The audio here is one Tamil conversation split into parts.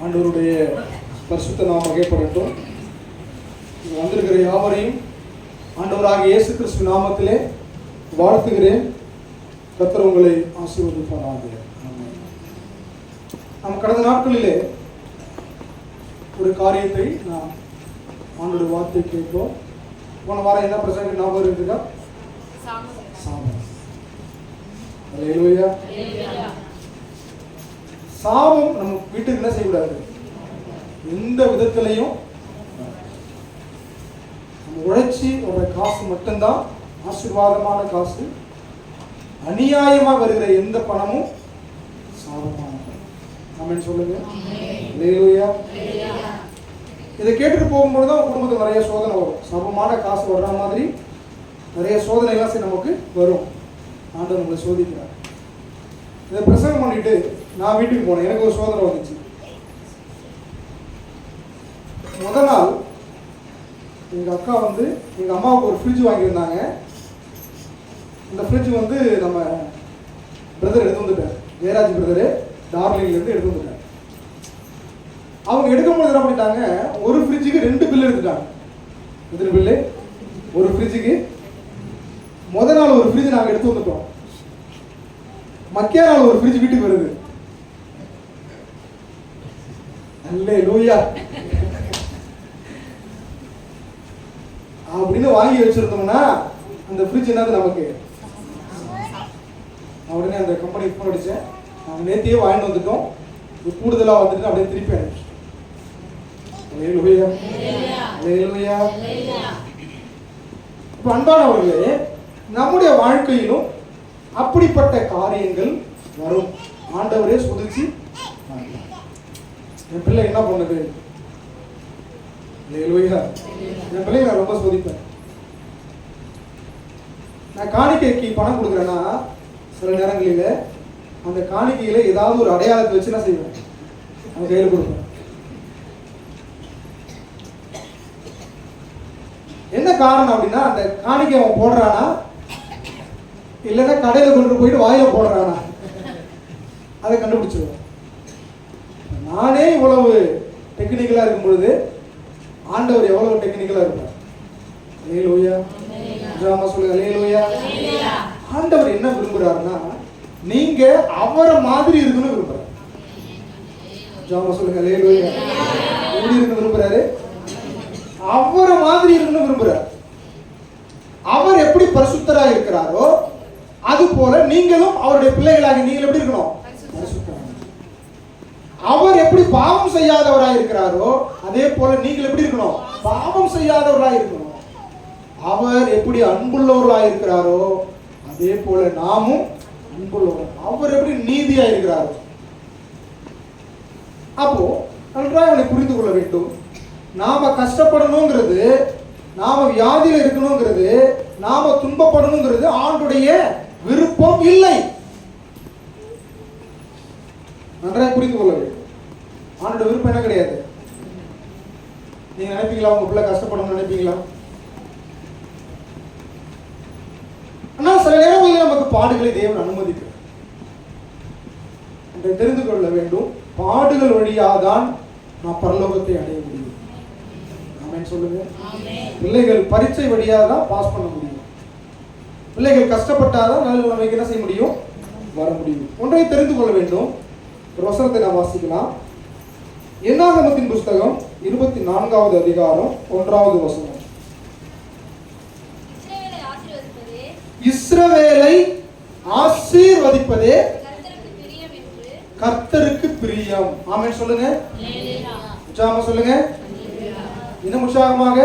ஆண்டவருடைய பரிசுத்த நாமம் மகிமைப்படட்டும். வந்திருக்கிற யாவரையும் ஆண்டவராகிய இயேசு கிறிஸ்து நாமத்திலே வாழ்த்துகிறேன். கர்த்தர் உங்களை ஆசீர்வதிப்பாராக. நாம் கடந்த நாட்களிலே ஒரு காரியத்தை நாம் ஆண்டோட வார்த்தை கேட்போம். போன வாரம் என்ன பிரசங்க ஞாபகம் இருக்குதா? சாபம் நம்ம வீட்டுக்கு என்ன செய்யக்கூடாது, எந்த விதத்திலையும். நம்ம உழைச்சி வர்ற காசு மட்டும்தான் ஆசீர்வாதமான காசு. அநியாயமா வருகிற எந்த பணமும் சாபமான பணம். ஆமென் சொல்லுங்க. அல்லேலூயா. இதை கேட்டுட்டு போகும்போது தான் குடும்பத்துக்கு நிறைய சோதனை வரும். சாபமான காசு வர்ற மாதிரி நிறைய சோதனைலாம் நமக்கு வரும். ஆண்டவர் நம்மளை சோதிக்கிறார். இதை பிரசங்கம் பண்ணிட்டு நான் வீட்டுக்கு போனேன். எனக்கு ஒரு சோதனை வந்துச்சு. முதல் நாள் எங்கள் அக்கா எங்கள் அம்மாவுக்கு ஒரு ஃப்ரிட்ஜ் வாங்கியிருந்தாங்க. இந்த ஃப்ரிட்ஜ் நம்ம பிரதர் எடுத்து வந்துட்டார். ஜெயராஜ் பிரதரு டார்லிங்லேருந்து எடுத்து வந்துட்டார். அவங்க எடுக்கும்போது என்ன பண்ணிட்டாங்க, ஒரு ஃப்ரிட்ஜுக்கு 2 பில் எடுத்துட்டாங்க. எத்தனை பில்லு? ஒரு ஃப்ரிட்ஜுக்கு. முதல் நாள் ஒரு ஃப்ரிட்ஜ் நாங்கள் எடுத்து வந்துட்டோம். மக்கிய நாள் ஒரு ஃப்ரிட்ஜ் வீட்டுக்கு வருது. அல்லேலூயா அப்படின்னு வாங்கி வச்சிருந்தோம்னா அந்த ஃப்ரிட்ஜ் என்னது நமக்கு. உடனே அந்த கம்பெனிக்கு ஃபோன் அடிச்சேன். நாங்கள் நேற்றையே வாங்கிட்டு வந்துட்டோம், கூடுதலாக வந்துட்டு அப்படியே திருப்பி அனுப்பிச்சோம். அல்லேலூயா அல்லேலூயா. இப்போ அன்பானவர்களே, நம்முடைய வாழ்க்கையிலும் அப்படிப்பட்ட காரியங்கள் வரும். ஆண்டவரே சோதிச்சு என் பிள்ளை என்ன பண்ணுது. அல்லேலூயா. என் பிள்ளையை நான் ரொம்ப சோதிப்பேன். நான் காணிக்கைக்கு பணம் கொடுக்குறேன்னா சில நேரங்களில் அந்த காணிக்கையில ஏதாவது ஒரு அடையாளத்தை வச்சு என்ன செய்வேன், அவன் கையில் கொடுப்பேன். என்ன காரணம் அப்படின்னா, அந்த காணிக்கை அவன் போடுறானா இல்லைன்னா கடையில் கொண்டு போயிட்டு வாயில போடுறானா அதை கண்டுபிடிச்சிருவேன். நானே இவ்வளவு டெக்னிக்கலா இருக்கும் பொழுது ஆண்டவர் எவ்வளவு டெக்னிக்கலா இருப்பார். அல்லேலூயா. சொல்லுங்க அல்லேலூயா. ஆண்டவர் என்ன விரும்புறாருன்னா, நீங்க அவரை மாதிரி இருக்கணும் விரும்புறாரு. சொல்லுங்க அல்லேலூயா. எப்படி இருக்கணும் விரும்புறாரு? அவரை மாதிரி இருக்கணும் விரும்புறாரு. அவர் எப்படி பரிசுத்தராக இருக்கிறாரோ அது போல நீங்களும் அவருடைய பிள்ளைகளாக நீங்கள் எப்படி இருக்கணும்? அவர் எப்படி பாவம் செய்யாதவராக இருக்கிறாரோ அதே போல நீங்கள் எப்படி இருக்கணும்? பாவம் செய்யாதவராக இருக்கணும். அவர் எப்படி அன்புள்ளவர்களாக இருக்கிறாரோ அதே போல நாமும் அன்புள்ளவர். அவர் எப்படி நீதியா இருக்கிறாரோ. அப்போ நன்றாக அவனை புரிந்து கொள்ள வேண்டும். நாம கஷ்டப்படணுங்கிறது, நாம வியாதியில இருக்கணுங்கிறது, நாம துன்பப்படணுங்கிறது ஆண்டுடைய விருப்பம் இல்லை. நன்றாக புரிந்து கொள்ள வேண்டும். ஆண்டோட விருப்பம் என்ன கிடையாது. நீங்க நினைப்பீங்களா உங்க பிள்ளை கஷ்டப்படணும்னு நினைப்பீங்களா? ஆனா சில நேரங்களில் நமக்கு பாடுகளை தேவன் அனுமதிக்கிறார். அதை தெரிந்து கொள்ள வேண்டும். பாடுகள் வழியாதான் நான் பரலோகத்தை அடைய முடியும். ஆமென் சொல்லுங்க. பிள்ளைகள் பரீட்சை வழியாக தான் பாஸ் பண்ண முடியும். பிள்ளைகள் கஷ்டப்பட்டாதான் நல்ல நிலைமைக்கு என்ன செய்ய முடியும், வர முடியும். ஒன்றை தெரிந்து கொள்ள வேண்டும். ஒரு வசனத்தை நாம் வாசிக்கலாம். என்னாகமத்தின் புஸ்தகம் 24வது அதிகாரம் 1வது வசனம். இஸ்ரவேலை ஆசீர்வதிப்பதே கர்த்தருக்கு பிரியம். ஆமென் சொல்லுங்க. உற்சாகமா சொல்லுங்க. இன்னும் உற்சாகமாக.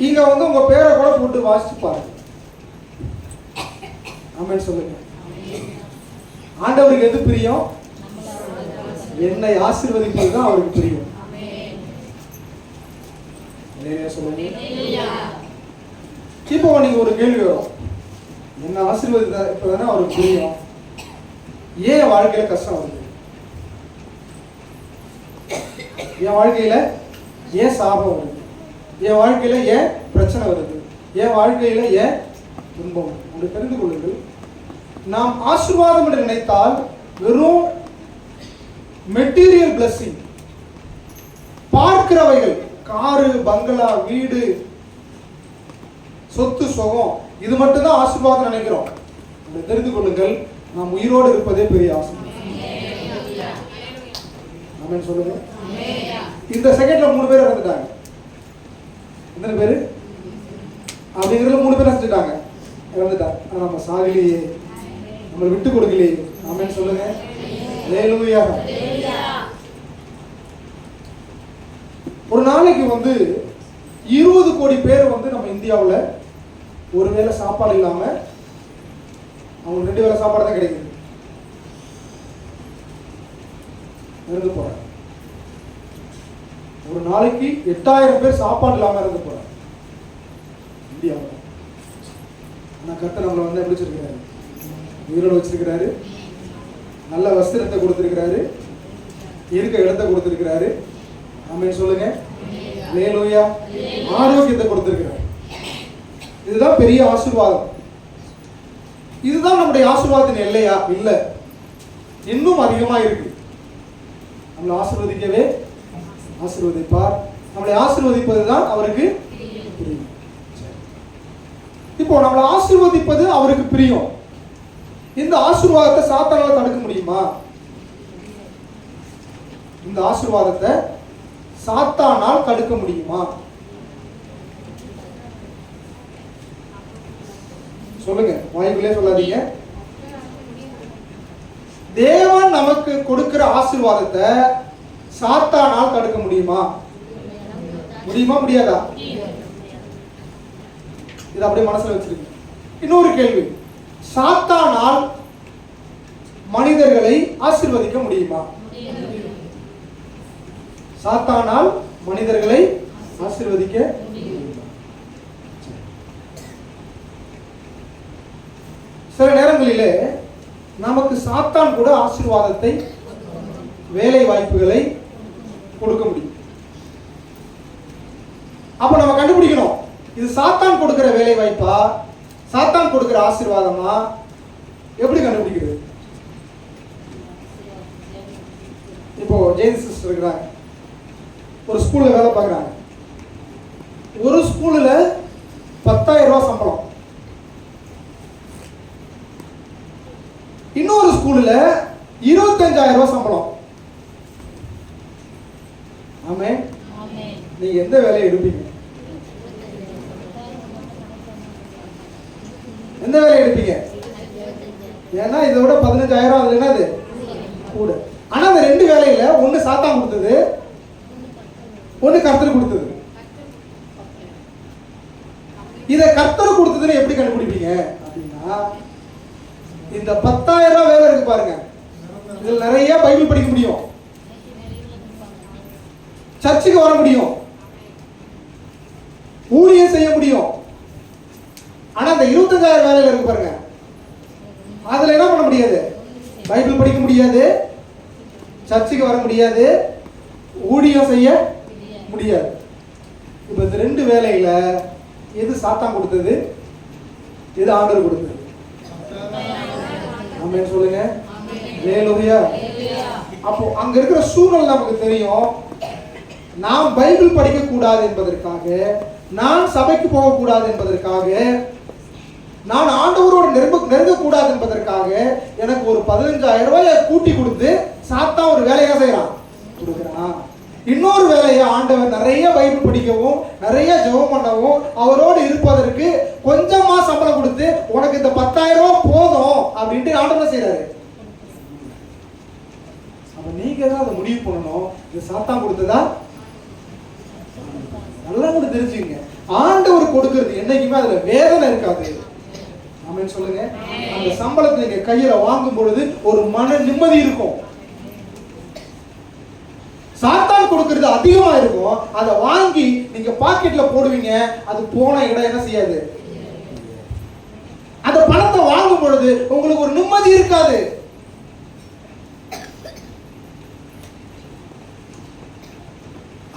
இங்க உங்க பேரை கூட போட்டு வாசிச்சு பாருங்க. ஆமென் சொல்லுங்க. ஆண்டவருக்கு எது பிரியம்? என்னை ஆசீர்வதிப்பது தான் அவருக்கு பிரியம். சொல்லுங்க. இப்போ நீங்க ஒரு கேள்வி வரும், என்ன ஆசீர்வதிப்பதானே அவருக்கு பிரியம், ஏன் வாழ்க்கையில கஷ்டம் வருது? என் வாழ்க்கையில ஏன் சாபம் வருது? என் வாழ்க்கையில ஏன் பிரச்சனை வருது? என் வாழ்க்கையில ஏன் துன்பம்? என்று தெரிந்து கொள்ளுங்கள். நாம் ஆசீர்வாதம் என்று நினைத்தால் வெறும் மெட்டீரியல் பிளஸிங், பார்க்கிறவைகள், காரு, பங்களா, வீடு, சொத்து, சுகம், இது மட்டும் தான் ஆசீர்வாதம் நினைக்கிறோம். தெரிந்து கொள்ளுங்கள், நாம் உயிரோடு இருப்பதே பெரிய ஆசீர்வாதம். ஆமென் சொல்லுங்க. இந்த செகண்ட்ல 3 பேர் இறந்துட்டாங்க. எத்தனை பேரு? அப்படிங்கிறதுல 3 பேர் செஞ்சுட்டாங்க, இறந்துட்டாங்க. ஆனா நம்ம சாகலையே, நம்மளை விட்டு கொடுக்கலையே. ஆமென் சொல்லுங்க. ஹல்லேலூயா. ஒரு நாளைக்கு 20 கோடி பேர் நம்ம இந்தியாவில் ஒருவேளை சாப்பாடு இல்லாம, அவங்களுக்கு 2 வேளை சாப்பாடு தான் கிடைக்குது, இறந்து போறாங்க. ஒரு நாளைக்கு 8000 பேர் சாப்பாடு இல்லாம இறந்து போறாங்க இந்தியாவில். ஆனா கர்த்தர் நம்மளை எப்படி வச்சிருக்கிறாரு? உயிரோடு வச்சிருக்கிறாரு, நல்ல வஸ்திரத்தை கொடுத்திருக்கிறாரு, இருக்க இடத்தை கொடுத்திருக்கிறாரு. ஆமென் சொல்லுங்க. ஹல்லேலூயா. ஆரோக்கியத்தை கொடுத்திருக்கிறார். இதுதான் பெரிய ஆசீர்வாதம். இதுதான் நம்முடைய ஆசீர்வாதத்தின் எல்லையா? இல்ல, இன்னும் அதிகமா இருக்கு. நம்மளை ஆசீர்வதிக்கவே ஆசீர்வதிப்பார். நம்மளை ஆசீர்வதிப்பதுதான் அவருக்கு பிரியம். இப்போ நம்மளை ஆசீர்வதிப்பது அவருக்கு பிரியம். இந்த ஆசீர்வாதத்தை சாத்தானால தடுக்க முடியுமா? இந்த ஆசீர்வாதத்தை சாத்தானால் தடுக்க முடியுமா? சொல்லுங்க, வாய்க்குள்ளே சொல்லாதீங்க. தேவன் நமக்கு கொடுக்கிற ஆசீர்வாதத்தை சாத்தானால் தடுக்க முடியுமா? முடியுமா, முடியாதா? இது அப்படியே மனசுல வச்சிருக்கீங்க. இன்னொரு கேள்வி, சாத்தானால் மனிதர்களை ஆசீர்வதிக்க முடியுமா? சாத்தானால் மனிதர்களை ஆசீர்வதிக்க முடியுமா? சில நேரங்களிலே நமக்கு சாத்தான் கூட ஆசீர்வாதத்தை, வேலை வாய்ப்புகளை கொடுக்க முடியும். அப்ப நம்ம கண்டுபிடிக்கணும், இது சாத்தான் கொடுக்கிற வேலை வாய்ப்பா, சாத்தான் கொடுக்கிற ஆசீர்வாதமா? எப்படி கண்டுபிடிக்கிறது? இப்போ ஜெயின் சிஸ்டர் இருக்கிறாங்க, ஒரு ஸ்கூல்ல வேலை பார்க்குறாங்க. ஒரு ஸ்கூல்ல 10,000 ரூபாய் சம்பளம், இன்னொரு ஸ்கூல்ல 25,000 ரூபாய் சம்பளம். ஆமென். நீங்க எந்த வேலையை எடுப்பீங்க? எந்த வேலையை எடுப்பீங்க? ஏன்னா இதை விட 15,000 அதுல என்னது கூட. ஆனா அந்த 2 வேலையில ஒண்ணு சாத்தான் கொடுத்தது, ஒண்ணு கர்த்தர் கொடுத்தது. இத கர்த்தர் கொடுத்ததுன்னு எப்படி கண்டுபிடிப்பீங்க அப்படின்னா, இந்த 10,000 ரூபாய் வேலை இருக்கு பாருங்க, இதுல நிறைய பைபிள் படிக்க முடியும், சர்ச்சுக்கு வர முடியும், ஊழியம் செய்ய முடியும். ஆனா அந்த 25,000 வேலையில இருக்கு பாருங்க, அதுல என்ன பண்ண முடியாது? பைபிள் படிக்க முடியாது, சர்ச்சுக்கு வர முடியாது, ஊழியம் செய்ய முடியாது. இப்ப இந்த 2 வேலையில எது சாத்தான் கொடுத்தது, எது ஆண்டவர் கொடுத்தது? ஆமென் சொல்லுங்க. ஹல்லேலூயா. அப்போ அங்க இருக்கிற சூழல் நமக்கு தெரியும். நாம் பைபிள் படிக்க கூடாது என்பதற்காக, நான் சபைக்கு போக கூடாது என்பதற்காக, நான் ஆண்டவரோடு நெருங்க கூடாது என்பதற்காக எனக்கு ஒரு 15,000 ரூபாயை கூட்டி கொடுத்து சாத்தான் ஒரு வேலையா செய்யறான், கொடுக்குறான். இன்னொரு வேலையை ஆண்டவர் நிறைய பைபிள் படிக்கவும், நிறைய ஜெபம் பண்ணவும், அவரோடு இருப்பதற்கு கொஞ்சமா சம்பளம் கொடுத்து, உனக்கு இந்த 10,000 ரூபாய் போதும் அப்படின்ட்டு ஆண்டவர் செய்யறாரு. அப்ப நீங்க தான் அதை முடிவு பண்ணணும், இது சாத்தான் கொடுத்ததா? நல்லா கூட தெரிஞ்சுங்க, ஆண்டவர் கொடுக்கிறது என்னைக்குமே அதுல வேதனை இருக்காது. ஆமென் சொல்லுங்க. அந்த சம்பளத்தை நீங்க கையில வாங்கும் பொழுது ஒரு மன நிம்மதி இருக்கும். சாத்தான் கொடுக்கிறது அதிகமா இருக்கும், அதை வாங்கி நீங்க பாக்கெட்ல போடுவீங்க, அது போன இடம் என்ன செய்யாது? அந்த பணத்தை வாங்கும் பொழுது உங்களுக்கு ஒரு நிம்மதி இருக்காது.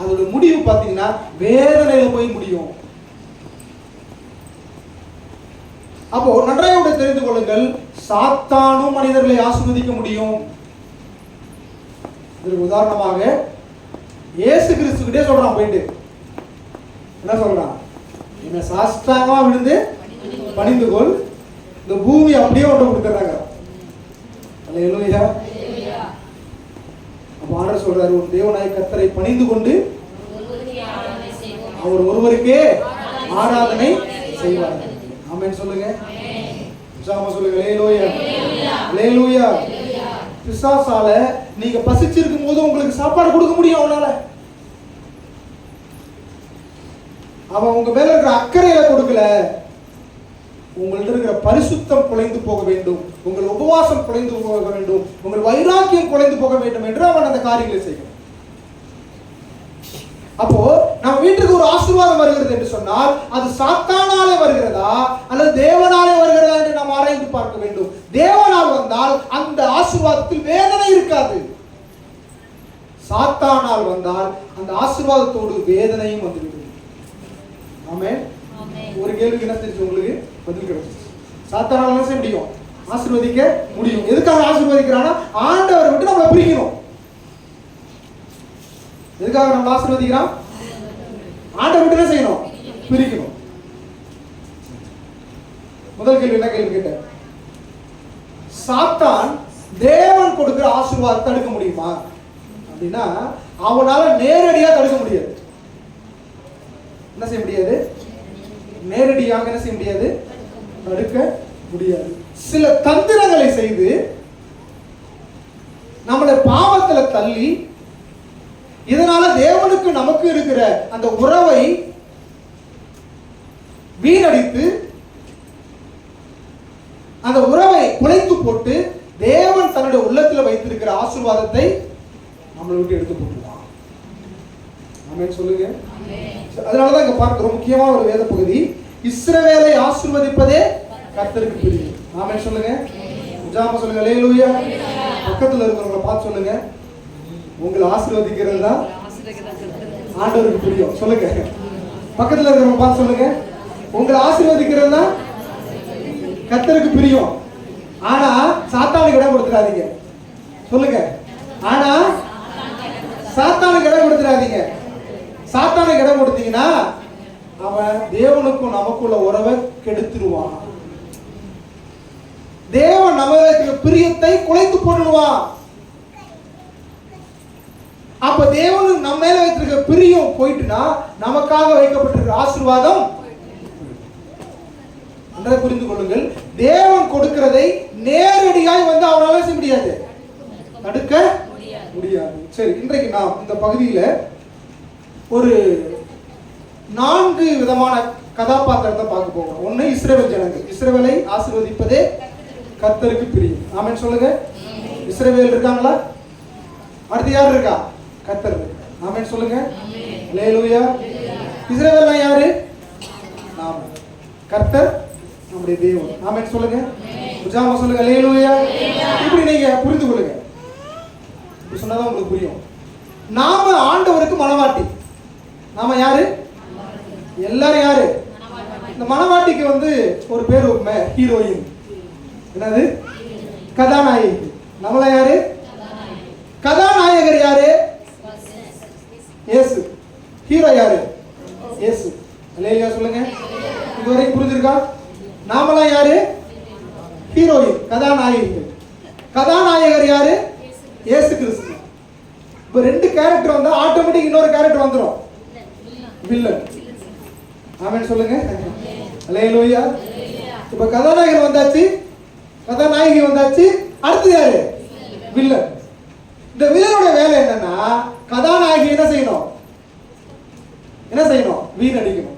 அதோட முடிவு பாத்தீங்கன்னா வேதனையில போய் முடியும். அப்போ நன்றாக தெரிந்து கொள்ளுங்கள், சாத்தானும் மனிதர்களை ஆசீர்வதிக்க முடியும். இதற்கு உதாரணமாக இயேசு கிறிஸ்துக்கிட்டே சொல்றான், போயிட்டு என்ன சொல்றான், என்ன சாஷ்டாங்கமா விழுந்து பணிந்து கொள், இந்த பூமி அப்படியே ஒன்று கொடுத்துறாங்க. அல்லேலூயா. அப்ப ஆண்டவர் சொல்றாரு, உன் தேவனாய் கர்த்தரை பணிந்து கொண்டு அவர் ஒருவருக்கே ஆராதனை செய்வார். ஆமென் சொல்லுங்க. உற்சாகமா சொல்லுங்க. அல்லேலூயா, அல்லேலூயா. பிசாசால நீங்க பசிச்சிருக்கும் போது உங்களுக்கு சாப்பாடு கொடுக்க முடியும் அவனால. அவன் உங்க மேல இருக்கிற அக்கறையில கொடுக்கல, உங்கள்ட்ட இருக்கிற பரிசுத்தம் குலைந்து போக வேண்டும், உங்கள் உபவாசம் குலைந்து போக வேண்டும், உங்கள் வைராக்கியம் குலைந்து போக வேண்டும் என்று அவன் அந்த காரியங்களை செய்கிறான். அப்போ நம்ம வீட்டுக்கு ஒரு ஆசீர்வாதம் வருகிறது என்று சொன்னால் அது சாத்தானாலே வருகிறதா அல்லது தேவனாலே வருகிறதா என்று நாம் ஆராய்ந்து பார்க்க வேண்டும். தேவனால் வந்தால் அந்த ஆசீர்வாதத்தில் வேதனை இருக்காது. சாத்தானால் வந்தால் அந்த ஆசீர்வாதத்தோடு வேதனையும் வந்துவிடும். ஆமென். ஒரு கேள்விக்கு என்ன தெரிஞ்சு உங்களுக்கு பதில் கிடைச்சிச்சு. சாத்தானால என்ன செய்ய முடியும்? ஆசீர்வதிக்க முடியும். எதுக்காக ஆசீர்வதிக்கிறானா, ஆண்டவரை விட்டு நம்மளை பிரிக்கணும். எதுக்காக நம்ம ஆசீர்வதிக்கிறான்? ஆண்டவரை விட்டு என்ன செய்யணும்? பிரிக்கணும். முதல் கேள்வி என்ன கேள்வி கேட்டேன்? சாத்தான் தேவன் கொடுக்கிற ஆசீர்வாதத்தை தடுக்க முடியுமா அப்படின்னா அவனால நேரடியாக தடுக்க முடியாது. என்ன செய்ய முடியாது? நேரடியாக என்ன செய்ய முடியாது? தடுக்க முடியாது. சில தந்திரங்களை செய்து நம்மளை பாவத்துல தள்ளி இதனால தேவனுக்கு நமக்கு இருக்கிற அந்த உறவை வீணடித்து அந்த உறவை குலைத்து போட்டு தேவன் தன்னுடைய உள்ளத்தில் வைத்திருக்கிற ஆசீர்வாதத்தை நம்மளை விட்டு எடுத்து போட்டுருவான். ஆமென் சொல்லுங்க. அதனாலதான் இங்க பார்க்கிறோம் முக்கியமான ஒரு வேத பகுதி, இஸ்ரவேலை ஆசீர்வதிப்பதே கர்த்தருக்கு பிரியம். ஆமென் சொல்லுங்க. உஜாம சொல்லுங்க. அல்லேலூயா. பக்கத்துல இருக்கிறவங்களை பார்த்து சொல்லுங்க, உங்களை ஆசீர்வதிக்கிறது தான் ஆண்டவருக்கு பிரியம். சொல்லுங்க. பக்கத்துல இருக்கிறவங்க பார்த்து சொல்லுங்க, உங்களை ஆசீர்வதிக்கிறது தான் கர்த்தருக்கு பிரியம். ஆனா சாத்தானுக்கு இடம் கொடுத்துடாதீங்க. சொல்லுங்க. ஆனா சாத்தானுக்கு இடம் கொடுத்துடாதீங்க. சாத்தானுக்கு இடம் கொடுத்தீங்கன்னா அவன் தேவனுக்கும் நமக்குள்ள உறவை கெடுத்துருவான். தேவன் நம்ம பிரியத்தை குலைத்து போடுவான். அப்ப தேவன் நம்ம மேல வைத்திருக்க பிரியம் போயிட்டுனா நமக்காக வைக்கப்பட்டிருக்கிற ஆசீர்வாதம் அதை புரிந்து கொள்ளுங்கள். தேவன் கொடுக்கிறதை நேரடியாய் வந்து அவனால செய்ய முடியாது, தடுக்க முடியாது. சரி, இன்றைக்கு நாம் இந்த பகுதியில ஒரு 4 விதமான கதாபாத்திரத்தை பார்க்க போகிறோம். ஒண்ணு இஸ்ரவேல் ஜனங்கள். இஸ்ரவேலை ஆசீர்வதிப்பதே கர்த்தருக்கு பிரியம். ஆமென் சொல்லுங்க. இஸ்ரவேல் இருக்காங்களா? அடுத்து யார் இருக்கா? கர்த்தர். ஆமென் சொல்லுங்க. அல்லேலூயா. இஸ்ரவேல்னா யாரு? நாம. கர்த்தர் நம்முடைய தேவன். ஆமென் சொல்லுங்க. உஜாம சொல்லுங்க. அல்லேலூயா. இப்படி நீங்க புரிந்து கொள்ளுங்க. இப்படி சொன்னாதான் உங்களுக்கு புரியும். நாம ஆண்டவருக்கு மனவாட்டி. நாம யாரு? எல்லாரும் யாரு? இந்த மனவாட்டிக்கு வந்து ஒரு பேர், ஹீரோயின். என்னது? கதாநாயகி. நம்மள யாரு? கதாநாயகர் யாரு? இயேசு. ஹீரோ யாரு? இயேசு. அல்லேலூயா சொல்லுங்க. இதுவரைக்கும் புரிஞ்சிருக்கா? நாமெல்லாம் யாரு? ஹீரோயின், கதாநாயகி. கதாநாயகர் யாரு? இயேசு கிறிஸ்து. இப்ப 2 கேரக்டர் வந்தா ஆட்டோமேட்டிக் இன்னொரு கேரக்டர் வந்துரும், வில்லன். ஆமென் சொல்லுங்க. அல்லேலூயா. இப்ப கதாநாயகர் வந்தாச்சு, கதாநாயகி வந்தாச்சு, அடுத்து யாரு? வில்லன். இந்த வில்லனோட வேலை என்னன்னா கதாநாயகி என்ன செய்யணும்? என்ன செய்யணும்? வீணடிக்கணும்.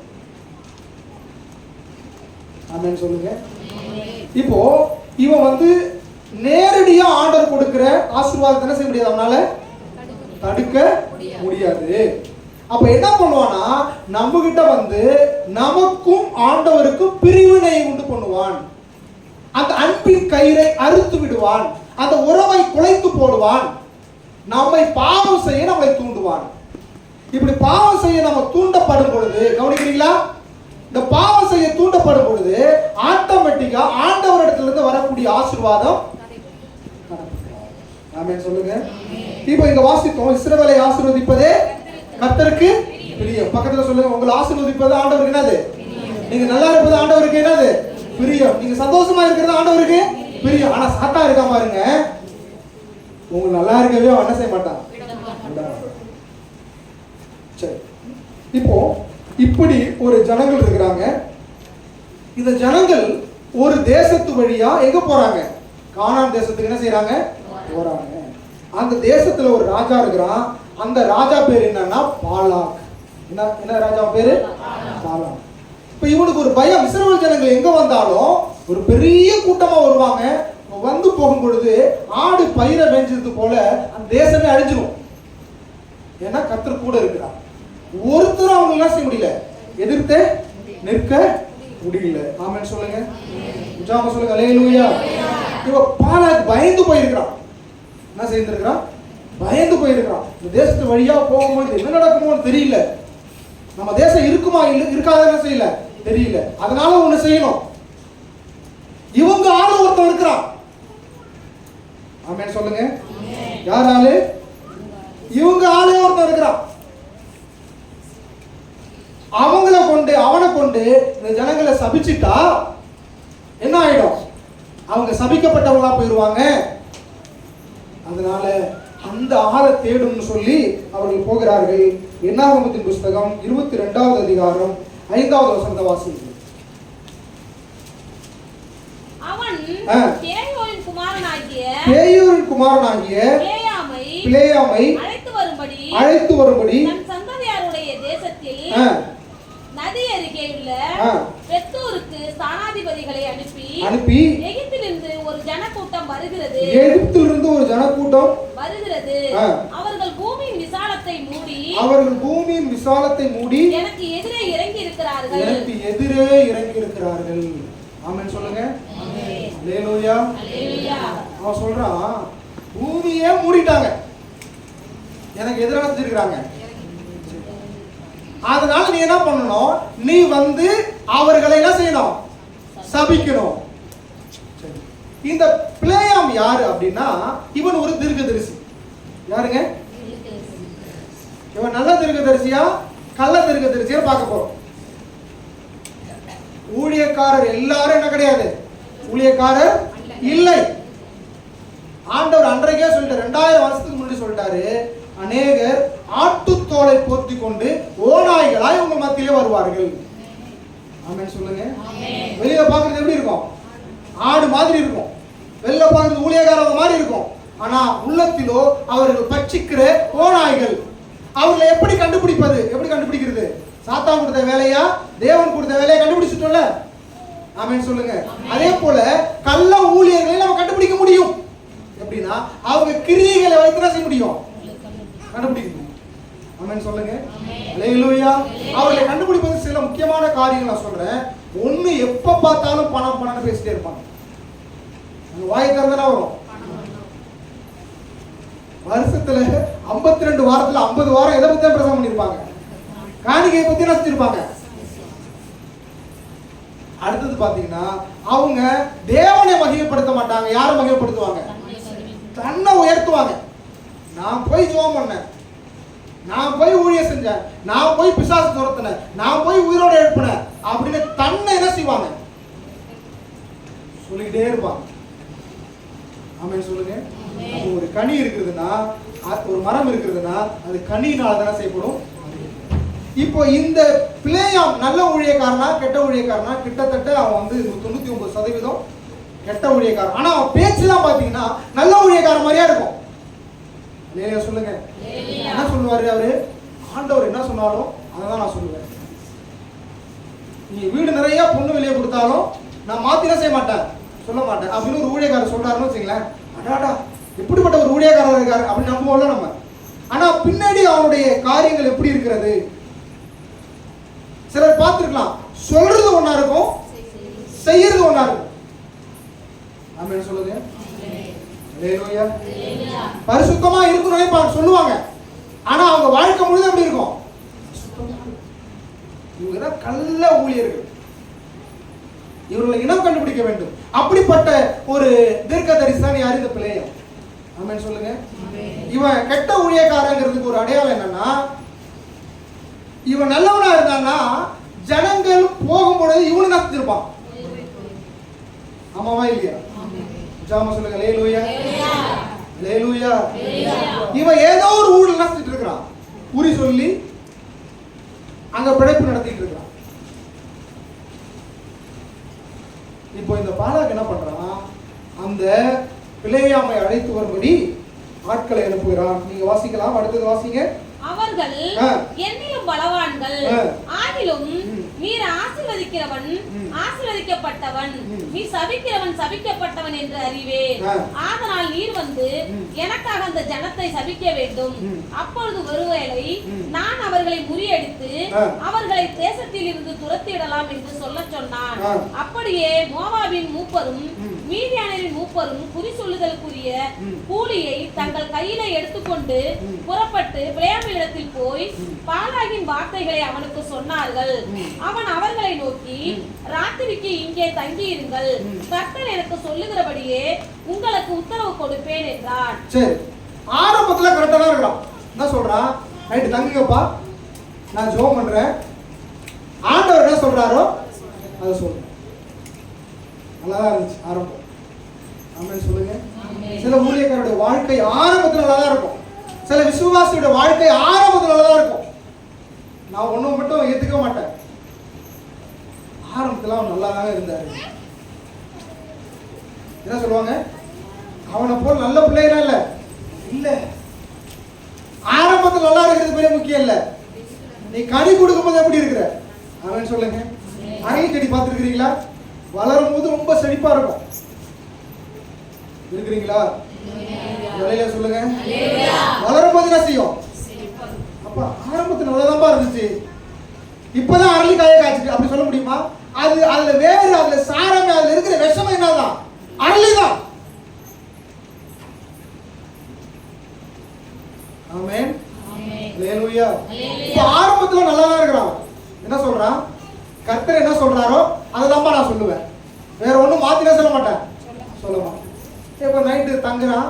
ஆமென் சொல்லுங்க. இப்போ இவன் வந்து நேரடியா ஆண்டவர் கொடுக்கிற ஆசீர்வாதத்தை என்ன செய்ய முடியாது, அவனால தடுக்க முடியாது. அப்ப என்ன பண்ணுவானா, நம்ம கிட்ட வந்து நமக்கும் ஆண்டவருக்கும் பிரிவினை உண்டு பண்ணுவான். அந்த அன்பின் கயிறை அறுத்து விடுவான். அந்த உறவை குலைத்து போடுவான். நம்மை பாவம் செய்ய நம்மை தூண்டுவான். இப்படி பாவம் செய்ய நம்ம தூண்டப்படும் பொழுது, கவனிக்கிறீங்களா? இந்த பாவம் செய்ய தூண்டப்படும் பொழுது ஆட்டோமேட்டிக்கா ஆண்டவரிடத்திலிருந்து வரக்கூடிய ஆசீர்வாதம். ஆமென் சொல்லுங்க. இப்போ இங்க வாசித்தோம், இஸ்ரவேலை ஆசீர்வதிப்பதே கர்த்தருக்கு பிரியம். பக்கத்துல சொல்லுங்க, உங்களை ஆசீர்வதிப்பது ஆண்டவருக்கு என்னது? நீங்க நல்லா இருப்பது ஆண்டவருக்கு என்னது? பிரியம். நீங்க சந்தோஷமா இருக்கிறது ஆண்டவருக்கு பிரியம். ஆனா சாத்தா இருக்கா பாருங்க, உங்களுக்கு நல்லா இருக்கவே அவன் என்ன செய்ய மாட்டான். சரி, இப்போ இப்படி ஒரு ஜனங்கள் இருக்கிறாங்க. இந்த ஜனங்கள் ஒரு தேசத்து வழியா எங்க போறாங்க? கானான் தேசத்துக்கு என்ன செய்யறாங்க? போறாங்க. அந்த தேசத்துல ஒரு ராஜா இருக்கிறான். அந்த ராஜா பேர் என்னன்னா பாலாக். என்ன ராஜா பேரு? பாலாக். இப்ப இவனுக்கு ஒரு பயம். இஸ்ரவேல் ஜனங்கள் எங்க வந்தாலும் ஒரு பெரிய கூட்டமா வருவாங்க. வந்து போகும் பொழுது ஆடு பயிரை மேய்ஞ்சது போல அந்த தேசமே அழிஞ்சிடும். ஏன்னா கர்த்தர் கூட இருக்கிறார். ஒருத்தரும் அவங்க என்ன செய்ய முடியல, எதிர்த்து நிற்க முடியல. ஆமென் சொல்லுங்க, உற்சாகமா சொல்லுங்க அல்லேலூயா. இவ பாலாக் பயந்து போயிருக்கிறான். என்ன செய்திருக்கிறான்? பயந்து போயிருக்கிறான். இந்த தேசத்து வழியா போகும்போது என்ன நடக்குமோன்னு தெரியல. நம்ம தேசம் இருக்குமா இல்ல இருக்காத என்ன செய்யல தெரியல. அதனால ஒண்ணு செய்யணும். இவங்க ஆளு ஒருத்தர் இருக்கிறான். ஆமென் சொல்லுங்க. யார் ஆளு? இவங்க ஆளே ஒருத்தர் இருக்கிறான். அவனை கொண்டு இந்த ஜனங்களை சபிச்சிட்டா என்ன ஆயிடும்? அவங்க சபிக்கப்பட்டவங்களா போயிருவாங்க. அதனால அந்த ஆளை தேடும்னு சொல்லி அவர்கள் போகிறார்கள். என்னாகமத்தின் புஸ்தகம் 22வது அதிகாரம் 5வது வசனத்தை வாசிங்க. அவன் பேயோரின் குமாரனாகிய பிலேயாமை அழைத்து வரும்படி தன் சந்ததியாருடைய தேசத்தில் நதி அருகே உள்ள பெத்தூருக்கு ஸ்தானாதிபதிகளை அனுப்பி எகிப்திலிருந்து ஒரு ஜனக்கூட்டம் வருகிறது. அவர்கள் பூமியின் விசாலத்தை மூடி எனக்கு எதிரே இறங்கி இருக்கிறார்கள். ஆமென் சொல்லுங்க. அல்லேலூயா. அவன் சொல்றான், பூமியே மூடிட்டாங்க, எனக்கு எதிராக செஞ்சிருக்காங்க. அதனால நீ என்ன பண்ணணும்? நீ வந்து அவர்களை என்ன செய்யணும்? சபிக்கணும். இந்த பிலேயாம் யாரு அப்படின்னா, இவன் ஒரு தீர்க்கதரிசி. யாருங்க இவன்? நல்ல தீர்க்கதரிசியா கள்ள தீர்க்கதரிசியா பார்க்க போறோம். ஊழியக்காரர் எல்லாரும் என்ன கிடையாது, ஊழியக்காரர் இல்லை. ஆண்டவர் அன்றைக்கே சொல்லிட்டார், 2000 வருஷத்துக்கு முன்னாடி சொல்லிட்டாரு, அநேகர் ஆட்டுத்தோலை போர்த்தி கொண்டு ஓநாய்களாய் உங்க மத்தியிலே வருவார்கள். ஆமென் சொல்லுங்க. வெளியில பாக்குறது எப்படி இருக்கும்? ஆடு மாதிரி இருக்கும். வெளியில பாக்குறது ஊழியக்காரங்க மாதிரி இருக்கும். ஆனா உள்ளத்திலோ அவர்கள் பட்சிக்கிற ஓநாய்கள். அவர்களை எப்படி கண்டுபிடிப்பது? எப்படி கண்டுபிடிக்கிறது? சாத்தான் கொடுத்த வேலையா தேவன் கொடுத்த வேலையை கண்டுபிடிச்சிட்டோம்ல. ஆமென் சொல்லுங்க. அதே போல கள்ள ஊழியர்களை நம்ம கண்டுபிடிக்க முடியும். எப்படின்னா அவங்க கிரியைகளை வைத்து செய்ய முடியும், கண்டுபிடிக்க முடியும். ஆமென் சொல்லுங்க. அல்லேலூயா. அவர்களை கண்டுபிடிப்பது சில முக்கியமான காரியங்கள் நான் சொல்றேன். ஒண்ணு, எப்ப பார்த்தாலும் பணம் பணம் பேசிட்டே இருப்பாங்க. அந்த வாய் திறந்தா வரும். வருஷத்துல 52 வாரத்துல 50 வாரம் எதை பத்தி பிரசங்கம் பண்ணிருப்பாங்க? காணிக்கையை பத்தி நினைச்சிருப்பாங்க. அடுத்தது பாத்தீங்கன்னா அவங்க தேவனை மகிமைப்படுத்த மாட்டாங்க. யாரை மகிமைப்படுத்துவாங்க? தன்னை உயர்த்துவாங்க. நான் போய் ஜெபம் பண்ணேன், நான் போய் ஊழியம் செஞ்சேன், நான் போய் பிசாசு துரத்தினேன், நான் போய் உயிரோட எழுப்பினேன் அப்படின்னு தன்னை என்ன செய்வாங்க? சொல்லிக்கிட்டே இருப்பாங்க. ஆமென் சொல்லுங்க. ஒரு கனி இருக்குதுன்னா, ஒரு மரம் இருக்குதுன்னா அது கனியினால தானே செய்யப்படும். இப்போ இந்த பிலேயாம் நல்ல ஊழியக்காரனா கெட்ட ஊழியக்காரனா? கிட்டத்தட்ட அவன் வந்து 99% கெட்ட ஊழியக்காரன். ஆனா அவன் பேச்சுலாம் பாத்தீங்கன்னா நல்ல ஊழியக்காரன் மாதிரியா இருக்கும். இல்லையா சொல்லுங்க. என்ன சொல்லுவாரு அவரு? ஆண்டவர் என்ன சொன்னாலும் அதான் நான் சொல்லுவேன். நீ வீடு நிறைய பொண்ணு வெளியே கொடுத்தாலும் நான் மாத்திர செய்ய மாட்டேன், சொல்ல மாட்டேன் அப்படின்னு ஒரு ஊழியக்காரர் சொல்றாருன்னு வச்சுங்களேன். அடாடா எப்படிப்பட்ட ஒரு ஊழியக்காரர் இருக்காரு அப்படின்னு நம்புவோம்ல நம்ம. ஆனா பின்னாடி அவனுடைய காரியங்கள் எப்படி இருக்கிறது? சிலர் பார்த்திருக்கலாம், சொல்றது ஒண்ணா இருக்கும், செய்யறது ஒண்ணா இருக்கும். ஆமென் சொல்லுங்க. அல்லேலூயா. பரிசுத்தமா இருக்கணும் சொல்லுவாங்க, ஆனா அவங்க வாழ்க்கை முழுதும் எப்படி இருக்கும்? இவங்க கள்ள ஊழியர்கள். இவர்களை இனம் கண்டுபிடிக்க வேண்டும். அப்படிப்பட்ட ஒரு தீர்க்கதரிசி தான் யாரு? இந்த பிலேயாம். ஆமென் சொல்லுங்க. இவன் கெட்ட ஊழியக்காரங்கிறதுக்கு ஒரு அடையாளம் என்னன்னா, இவன் நல்லவனா இருந்தான்னா ஜனங்கள் போகும்பொழுது இவனு தான் செஞ்சிருப்பான். ஆமாவா இல்லையா? ஜாம சொல்லுங்க. அல்லேலூயா, அல்லேலூயா. இவன் ஏதோ ஒரு ஊர்ல நடத்திட்டு இருக்கிறான், குறி சொல்லி அங்க பிழைப்பு நடத்திட்டு இருக்கிறான். இப்போ இந்த பாலாக் என்ன பண்றான், அந்த பிலேயாமை அழைத்து வரும்படி ஆட்களை அனுப்புகிறான். நீங்க வாசிக்கலாம், அடுத்தது வாசிங்க. அவர்கள் என்னிலும் பலவான்கள், ஆகிலும் நீர் ஆசீர்வதிக்கிறவன் ஆசீர்வதிக்கப்பட்டவன், நீ சபிக்கிறவன் சபிக்கப்பட்டவன் என்று அறிவேன். ஆதலால் நீர் வந்து எனக்காக அந்த ஜனத்தை சபிக்க வேண்டும். அப்பொழுது ஒருவேளை நான் அவர்களை முறியடித்து அவர்களை தேசத்தில் இருந்து துரத்திடலாம் என்று சொல்ல சொன்னான். அப்படியே மோவாபின் மூப்பரும் மீதியானரின் மூப்பரும் குறி சொல்லுதலுக்குரிய கூலியை தங்கள் கையில எடுத்துக்கொண்டு புறப்பட்டு பிலேயாமினிடத்தில் போய் பாலாகின் வார்த்தைகளை அவனுக்கு சொன்னார்கள். அவன் அவர்களை நோக்கி, ராத்திரிக்கு இங்கே தங்கியிருங்கள், கர்த்தர் எனக்கு சொல்லுகிறபடியே உங்களுக்கு உத்தரவு கொடுப்பேன் என்றான். சரி, ஆரம்பத்துல கரெக்டா தான் இருக்கான். என்ன சொல்றான், நைட்டு தங்குங்கப்பா, நான் ஜெபம் பண்றேன், ஆண்டவர் என்ன சொல்றாரோ அதை சொல்றேன். நல்லாதான் இருந்துச்சு ஆரம்பம். ஆமென் சொல்லுங்க. சில ஊழியக்காரருடைய வாழ்க்கை ஆரம்பத்துல நல்லா தான் இருக்கும், சில விசுவாசியோட வாழ்க்கை ஆரம்பத்துல நல்லா தான் இருக்கும். நான் ஒன்னும் மட்டும் ஏத்துக்க மாட்டேன், ஆரம்பத்துல அவன் நல்லா தாங்க இருந்தாரு. என்ன சொல்லுவாங்க, அவனை போல் நல்ல பிள்ளைகளா இல்ல இல்ல, ஆரம்பத்துல நல்லா இருக்கிறது பெரிய முக்கியம் இல்ல, நீ கனி கொடுக்கும் போது எப்படி இருக்கிற. அவன் சொல்லுங்க. அரளி செடி பார்த்துருக்கிறீங்களா, வளரும் போது ரொம்ப செழிப்பா இருக்கும், இருக்கிறீங்களா? வேலையில சொல்லுங்க. வளரும் போது என்ன செய்யும், அப்ப ஆரம்பத்துல நல்லதான்பா இருந்துச்சு, இப்பதான் அரளி காய காய்ச்சிட்டு அப்படி சொல்ல முடியுமா? அது அதுல வேறு, அதுல சாரமே, அதுல இருக்கிற விஷம் என்னதான், அரளிதான். ஆமென், அல்லேலூயா. இப்ப ஆரம்பத்துல நல்லா தான் இருக்கிறான். என்ன சொல்றான், கர்த்தர் என்ன சொல்றாரோ அததான்பா நான் சொல்லுவேன், வேற ஒண்ணும் மாத்தினா சொல்ல மாட்டேன், சொல்ல மாட்டேன். இப்ப நைட்டு தங்குறான்,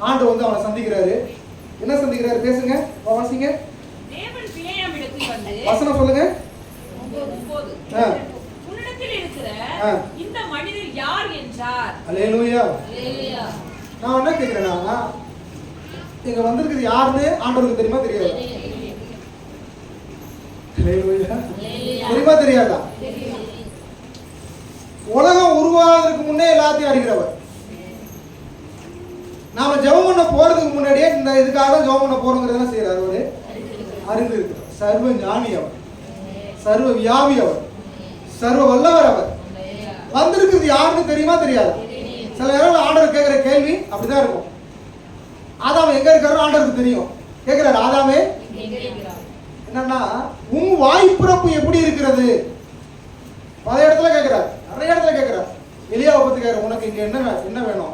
ஆண்டு வந்து அவனை சந்திக்கிறாரு. என்ன சந்திக்கிறாரு, பேசுங்க, வாசிங்க. தேவன் பிலேயாமிடத்தில் வந்து வசனம் சொல்லுங்க. உன்னிடத்தில் இருக்கிற இந்த மனிதர் யார் என்றார். அல்லேலூயா. நான் என்ன கேக்குறேன்னா, இங்க வந்திருக்கிறது யாருன்னு ஆண்டவருக்கு தெரியுமா தெரியாது? அல்லேலூயா. தெரியுமா தெரியாதா? உலகம் உருவாவதற்கு முன்னே எல்லாத்தையும் அறிகிறவர். நாம ஜெபம் பண்ண போறதுக்கு முன்னாடியே இந்த இதுக்காக தான் ஜெபம் பண்ண போறோங்கிறத செய்யறாரு. அவரு அறிந்து இருக்கிறார். சர்வ ஞானி அவர், சர்வ வியாபி அவர், சர்வ வல்லவர் அவர். வந்திருக்கிறது யாருன்னு தெரியுமா தெரியாது? சில நேரம் ஆண்டவர் கேட்கிற கேள்வி அப்படிதான் இருக்கும். ஆதாம் எங்க இருக்காரு ஆண்டவருக்கு தெரியும். கேட்கிறாரு, ஆதாமே என்னன்னா உன் வாய்ப்பிறப்பு எப்படி இருக்கிறது? பல இடத்துல கேட்கிறார், நிறைய இடத்துல கேட்கிறார். எலியாவை பத்தி கேட்கிற, உனக்கு இங்க என்ன வேணும்?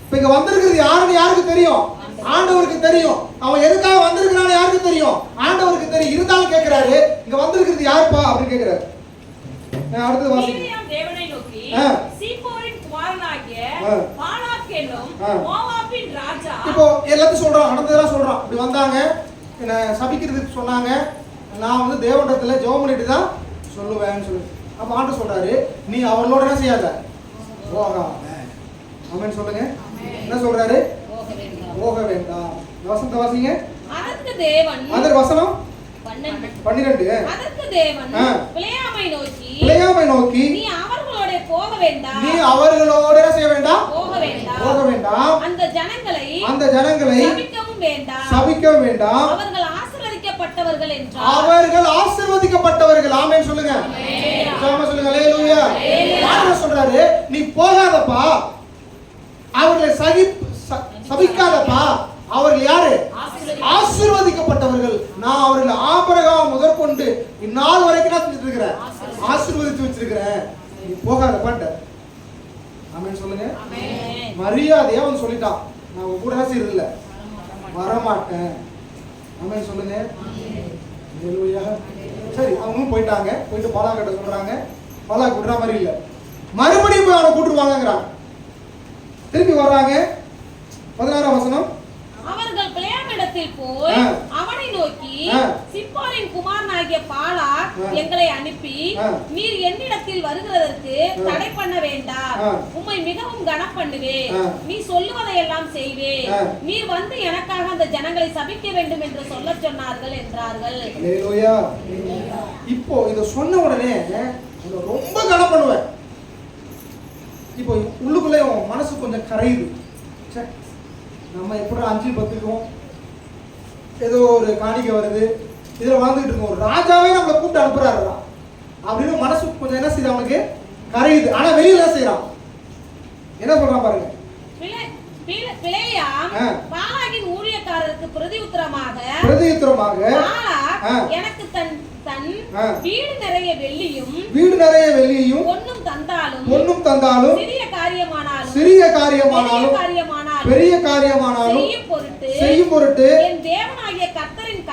இப்ப இங்க வந்திருக்கிறது யாருன்னு யாருக்கு தெரியும்? ஆண்டவருக்கு தெரியும். அவன் எதுக்காக வந்திருக்கிறான்னு யாருக்கு தெரியும்? ஆண்டவருக்கு தெரியும். இருந்தாலும் கேட்கிறாரு, இங்க வந்திருக்கிறது யாருப்பா அப்படின்னு கேட்கிறாரு. அடுத்து வாசிங்க. தேவனை நோக்கி, சீப்போரின் குமாரனாகிய பாலாக் என்னும் மோவாபின் ராஜா. இப்போ எல்லாத்தையும் சொல்றான், நடந்ததெல்லாம் சொல்றான். இப்படி வந்தாங்க, என்ன சபிக்கிறதுக்கு சொன்னாங்க, நான் வந்து தேவனிடத்துல ஜெபம் பண்ணிட்டு தான் சொல்லுவேன்னு சொல்லு. அப்ப ஆண்டவர் சொல்றாரு, நீ அவளோட என்ன செய்யாத, போகாத. ஆமென் சொல்லுங்க. என்ன சொல்றாரு, போக வேண்டாம். வசனத்தை வாசிங்க. அதற்கு தேவன், அதர் வசனம் 12. அதற்கு தேவன் பிலேயாமை நோக்கி, நீ அவர்களோட போக வேண்டாம், நீ அவர்களோட என்ன செய்ய வேண்டாம், போக வேண்டாம். அந்த ஜனங்களை சபிக்கவும் வேண்டாம், அவர்கள் ஆசீர்வதிக்கப்பட்டவர்கள் என்றார். அவர்கள் ஆசீர்வதிக்கப்பட்டவர்கள். ஆமென் சொல்லுங்க. ஆமென் சொல்லுங்க. அல்லேலூயா. ஆண்டவர் சொல்றாரு, நீ போகாதப்பா, அவர்களை சபிக்காதப்பா. அவர்கள் யாரு? ஆசீர்வதிக்கப்பட்டவர்கள். நான் அவர்கள் ஆபிரகாம் முதற்கொண்டு இந்நாள் வரைக்கும் நான் செஞ்சுட்டு இருக்கிறேன், ஆசீர்வதித்து வச்சிருக்கிறேன். நீ போகாதப்பான்ட்ட. ஆமென் சொல்லுங்க. மரியாதையா வந்து சொல்லிட்டான், நான் உங்க கூட செய்யறது இல்ல, வரமாட்டேன். ஆமென் சொல்லுங்க. அல்லேலூயா. சரி, அவங்களும் போயிட்டாங்க. போயிட்டு பாலாக்கிட்ட சொல்றாங்க, பாலாக்கு விடுற மாதிரி இல்ல, மறுபடியும் போய் அவனை கூட்டுருவாங்கிறாங்க. திருப்பி வர்றாங்க 16ஆம் வசனம். அவர்கள் பிலேயாமிடத்தில் போய் அவனை நோக்கி, சிப்போரின் குமாரனாகிய பாலாக் எங்களை அனுப்பி நீர் என்னிடத்தில் வருகிறதற்கு தடை பண்ண வேண்டாம், உம்மை மிகவும் கனப்பண்ணுவேன், நீ சொல்லுவதையெல்லாம் செய்வேன், நீர் வந்து எனக்காக அந்த ஜனங்களை சபிக்க வேண்டும் என்று சொல்ல சொன்னார்கள் என்றார்கள். அல்லேலூயா. இப்போ இத சொன்ன உடனே ரொம்ப கனம் பண்ணுவேன். இப்போ உள்ளுக்குள்ளே மனசு கொஞ்சம் கரையுது. நம்ம எப்படி 5-10க்கும் ஏதோ ஒரு காணிக்கை வருது, இதுல வாழ்ந்துட்டு இருக்கோம், ஒரு ராஜாவே நம்மளை கூப்பிட்டு அனுப்புறாரு அப்படின்னு மனசு கொஞ்சம் என்ன செய்யுது, அவனுக்கு கரையுது. ஆனா வெளியில செய்யறான், என்ன சொல்றான் பாருங்க. பிலேயாம் பாலாகின் ஊழியக்காரருக்கு பிரதியுத்தரமாக எனக்கு தன் வீடு நிறைய வெள்ளியும் பொன்னும் தந்தாலும் சிறிய காரியமானாலும் பெரிய காரியமானாலும் செய்யும் பொருட்டு என் தேவனாகிய கர்த்தரின்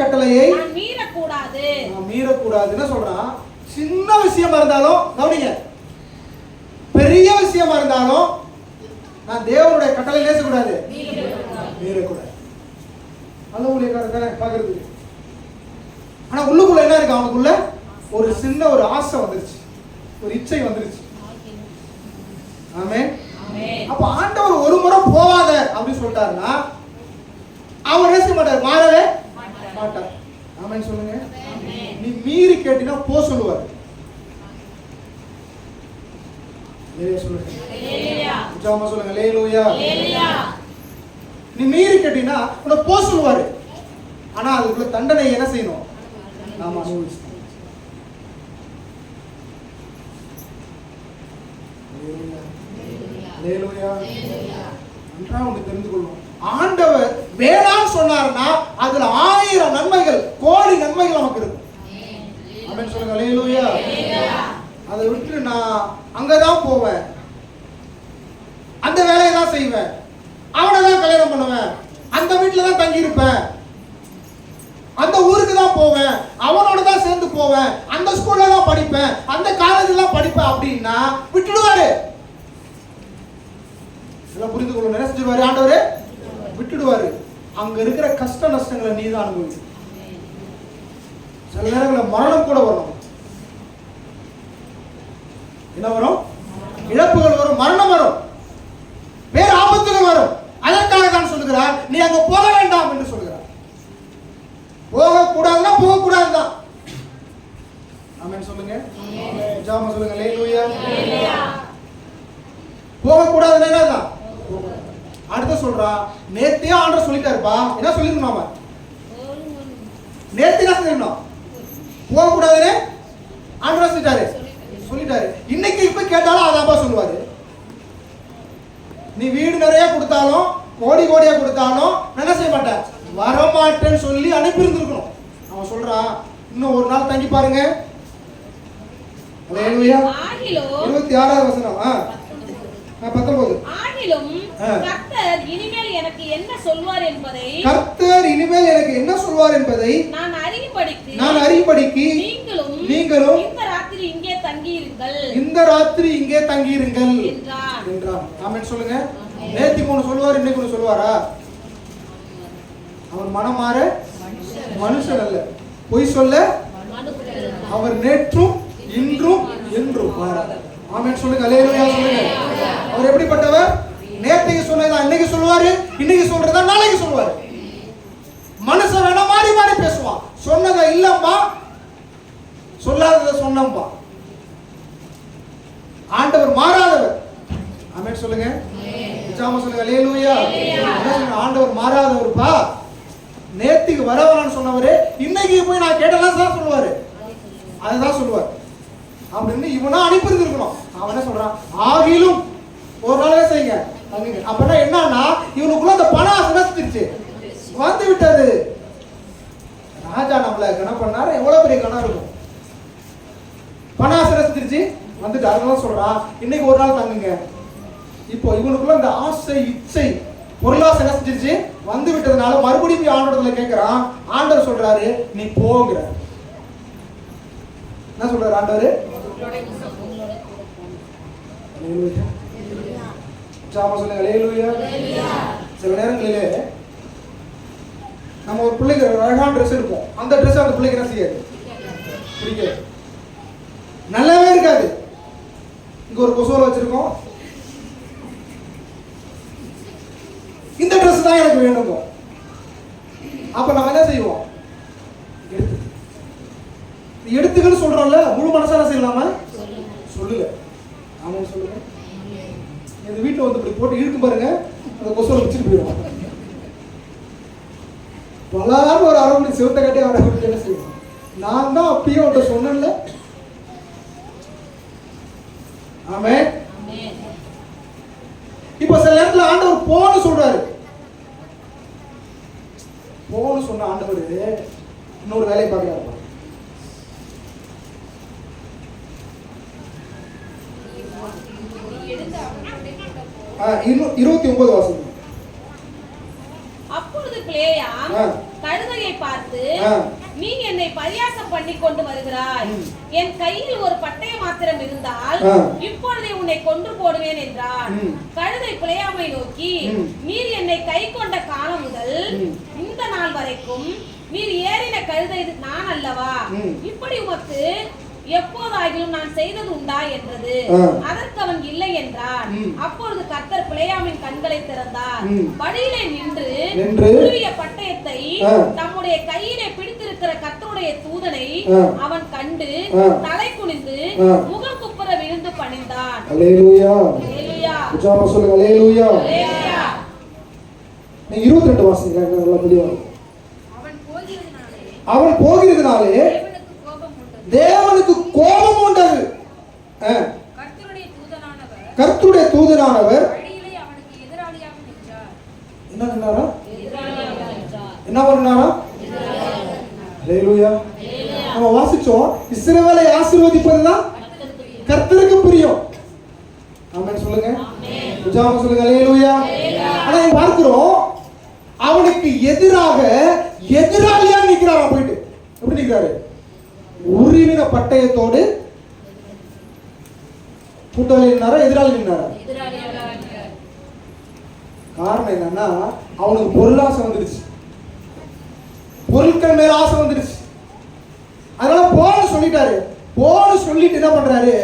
கட்டளையை நான் மீறக்கூடாதுன்னு சொல்றான். சின்ன விஷயமா இருந்தாலும் கவனிங்க, பெரிய விஷயமா இருந்தாலும் நான் தேவனுடைய கட்டளை பேசக்கூடாது, மீறக்கூடாது. நல்ல ஊழியக்காரர் பாக்குறது. ஆனா உள்ளுக்குள்ள என்ன இருக்கு, அவனுக்குள்ள ஒரு சின்ன ஒரு ஆசை வந்துருச்சு, ஒரு இச்சை வந்துருச்சு. ஆமென். அப்ப ஆண்டவர் ஒரு முறை போவாத அப்படின்னு சொல்லிட்டாருன்னா அவர் என்ன செய்ய மாட்டார், மாறவே மாட்டார். ஆமென் சொல்லுங்க. நீ மீறி கேட்டினா போ சொல்லுவார். சொல்லுங்க அல்லேலூயா. நீ மீறி கேட்டினா உன்னை போ சொல்லுவாரு. ஆனா அதுக்குள்ள தண்டனை என்ன செய்யணும், நாம அனுபவிச்சு. நன்றாக தெரிந்து கொள்ளும். ஆண்டவர் வேளாண் சொன்னார்னா அதுல 1000 நன்மைகள், கோடி நன்மைகள் நமக்கு இருக்கும். ஆமென் சொல்லுங்க அல்லேலூயா. அதை விட்டு நான் அங்கதான் போவேன், அந்த வேலையை தான் செய்வேன், அவனை தான் கல்யாணம் பண்ணுவேன், அந்த வீட்டுல தான் தங்கி இருப்பேன், அந்த ஊருக்கு தான் போவேன், அவனோட தான் சேர்ந்து போவேன், அந்த ஸ்கூல்ல தான் படிப்பேன், அந்த காலேஜ்ல தான் படிப்பேன் அப்படின்னா விட்டுடுவாரு. இதெல்லாம் புரிந்து கொள்ள நினைச்சிடுவாரு ஆண்டவரே, விட்டுடுவாரு. அங்க இருக்கிற கஷ்ட நஷ்டங்களை நீ தான் அனுபவி. சில நேரங்களில் மரணம் கூட வரும். என்ன வரும், இழப்புகள் வரும், மரணம் வரும், வேற ஆபத்துகள் வரும். அதற்காக தான் சொல்லுகிறார் நீ அங்க போக வேண்டாம் என்று சொல்லுகிறார். போக கூடாதுன்னா போக கூடாதுதான். ஆமென் சொல்லுங்க. ஜாம சொல்லுங்க அல்லேலூயா. போக கூடாதுன்னா என்னதான். அடுத்து சொல்றா, நேத்தியா ஆண்டவர் சொல்லிட்டாருப்பா, என்ன சொல்லிருக்கணும், நாம நேத்து என்ன சொல்லிருக்கணும், போக கூடாதுன்னு ஆண்டவர் சொல்லிட்டாரு. இன்னைக்கு இப்ப கேட்டாலும் அதான்ப்பா சொல்லுவாரு. நீ வீடு நிறைய கொடுத்தாலும் கோடி கோடியா கொடுத்தாலும் என்ன செய்ய மாட்டேன், வரமாட்டேன்னு சொல்லி அனுப்பி இருந்திருக்கணும். அவன் சொல்றான் இன்னும் ஒரு நாள் தங்கி பாருங்க. 26வது வசனம் 19. ஆகிலும் கர்த்தர் இனிமேல் எனக்கு என்ன சொல்வார் என்பதை நான் அறியும்படிக்கு நீங்களும் இந்த ராத்திரி இங்கே தங்கியிருங்கள் என்றார். ஆமென் சொல்லுங்க. நேத்து ஒன்று சொல்லுவார், இன்னைக்கு ஒன்று சொல்லுவாரா? அவர் மனம் மாற மனுஷன் அல்ல, பொய் சொல்ல அவர் நேற்றும் இன்றும் என்றும் மாறார். ஆமென் சொல்லுங்க அல்லேலூயா சொல்லுங்க. அவர் எப்படிப்பட்டவர்? நேற்றைக்கு சொன்னதை இன்னைக்கு சொல்லுவாரு, இன்னைக்கு சொல்றதா நாளைக்கு சொல்லுவாரு. மனுஷன் வேணா மாறி மாறி பேசுவான். சொன்னதை இல்லம்பா, சொல்லாததை சொன்னம்பா. ஆண்டவர் மாறாதவர். ஆமென் சொல்லுங்க. நிச்சயமா சொல்லுங்க அல்லேலூயா. ஆண்டவர் மாறாதவர்ப்பா. நேத்திக்கு வரவனான்னு சொன்னவரு இன்னைக்கு போய் நான் கேட்டலாம் சார் சொல்லுவாரு, அதுதான் சொல்லுவார் அப்படின்னு இவனா அனுப்பியிருக்கணும். அவன் என்ன சொல்றான், ஆகிலும் ஒரு நாளே செய்யுங்க. அப்பனா என்னன்னா இவனுக்குள்ள அந்த பணம் ஆசை வந்து விட்டது. ராஜா நம்மள கணம் பண்ணாரு, எவ்வளவு பெரிய கணம் இருக்கும். பணம் ஆசை வந்துட்டு அதெல்லாம் சொல்றான் இன்னைக்கு ஒரு நாள் தங்குங்க. இப்போ இவனுக்குள்ள அந்த ஆசை இச்சை பொருளாசை என்ன செஞ்சிருச்சு வந்து விட்டதுனால மறுபடியும் ஆண்டவர்ல கேட்கிறான். ஆண்டவர் சொல்றாரு நீ போங்கிற. என்ன சொல்றாரு ஆண்டவர்? உற்சாகமா சொல்லுங்க அல்லேலூயா. சில நேரங்களிலே நம்ம ஒரு பிள்ளைக்கு அழகான ட்ரெஸ் எடுப்போம், அந்த ட்ரெஸ் அந்த பிள்ளைக்கு என்ன செய்யாது, பிடிக்காது, நல்லாவே இருக்காது. இங்க ஒரு கொசுவலை வச்சிருக்கோம், இந்த ட்ரெஸ் தான் எனக்கு வேணுங்க. அப்ப நம்ம என்ன செய்வோம், எடுத்துக்கன்னு சொல்றோம்ல, முழு மனசால செய்யலாமா, சொல்லுங்க. ஆமா சொல்லுங்க. இந்த வீட்டுல வந்து இப்படி போட்டு இழுக்கும் பாருங்க, அந்த கொசுவலை வச்சுட்டு போயிடுவோம். பலாரும் ஒரு அரை மணி சிவத்தை கட்டி அரை மணி என்ன செய்வோம். நான் தான் அப்பயே அவன்கிட்ட சொன்னேன்ல. ஆமே. இப்ப சில நேரத்துல ஆண்டவர் போன்னு சொல்றாரு. போன்னு சொன்ன ஆண்டவர் இன்னொரு வேலையை பார்க்கிறாரு. 29 வாசிங்க. அப்பொழுது பிலேயாம் கழுதையை பார்த்து, நீ என்னை பரியாசம் பண்ணி கொண்டு வருகிறாய், என் கையில் ஒரு பட்டய மாத்திரம் இருந்தால் இப்பொழுதே உன்னை கொன்று போடுவேன் என்றான். கழுதை பிலேயாமை நோக்கி, நீர் என்னை கை கொண்ட காலம் முதல் இந்த நாள் வரைக்கும் நீர் ஏறின கழுதை நான் அல்லவா, இப்படி உமக்கு எப்போதாகிலும் நான் செய்தது உண்டா என்றது. அதற்கு அவன் இல்லை என்றான். அப்பொழுது கர்த்தர் பிலேயாமின் கண்களை திறந்தார். வழியிலே நின்று உருவிய பட்டயத்தை தம்முடைய கையிலே பிடித்திருக்கிற கர்த்தருடைய தூதனை அவன் கண்டு தலை குனிந்து முகம் குப்புற விழுந்து பணிந்தான். அல்லேலூயா. அல்லேலூயா. உற்சாகமா சொல்லுங்க அல்லேலூயா. அல்லேலூயா. நீ 22 வாசிங்க, நல்லா புரியும். அவன் போகிறதுனாலே தேவனுக்கு கோபம் உண்டது. கர்த்தருடைய தூதனானவர் என்ன பண்ணாரா, என்ன பண்ணாரா? அல்லேலூயா. நம்ம வாசிச்சோம், இஸ்ரவேலை ஆசீர்வதிப்பதுதான் கர்த்தருக்கு பிரியம். ஆமென் சொல்லுங்க. உற்சாகமா சொல்லுங்க அல்லேலூயா. ஆனா பார்க்கிறோம், அவனுக்கு எதிராக எதிராளியா நிக்கிறாரா, போயிட்டு எப்படி நிக்கிறாரு, உருவின பட்டயத்தோடு. கூட்டாளி நின்னாரா, எதிராளி நின்னாரா? காரணம் என்னன்னா, அவனுக்கு பொருளாசை வந்துடுச்சு, பொருட்கள் மேல ஆசை வந்துடுச்சு. அதனால போன்னு சொல்லிட்டாரு. போன்னு சொல்லிட்டு என்ன பண்றாரு,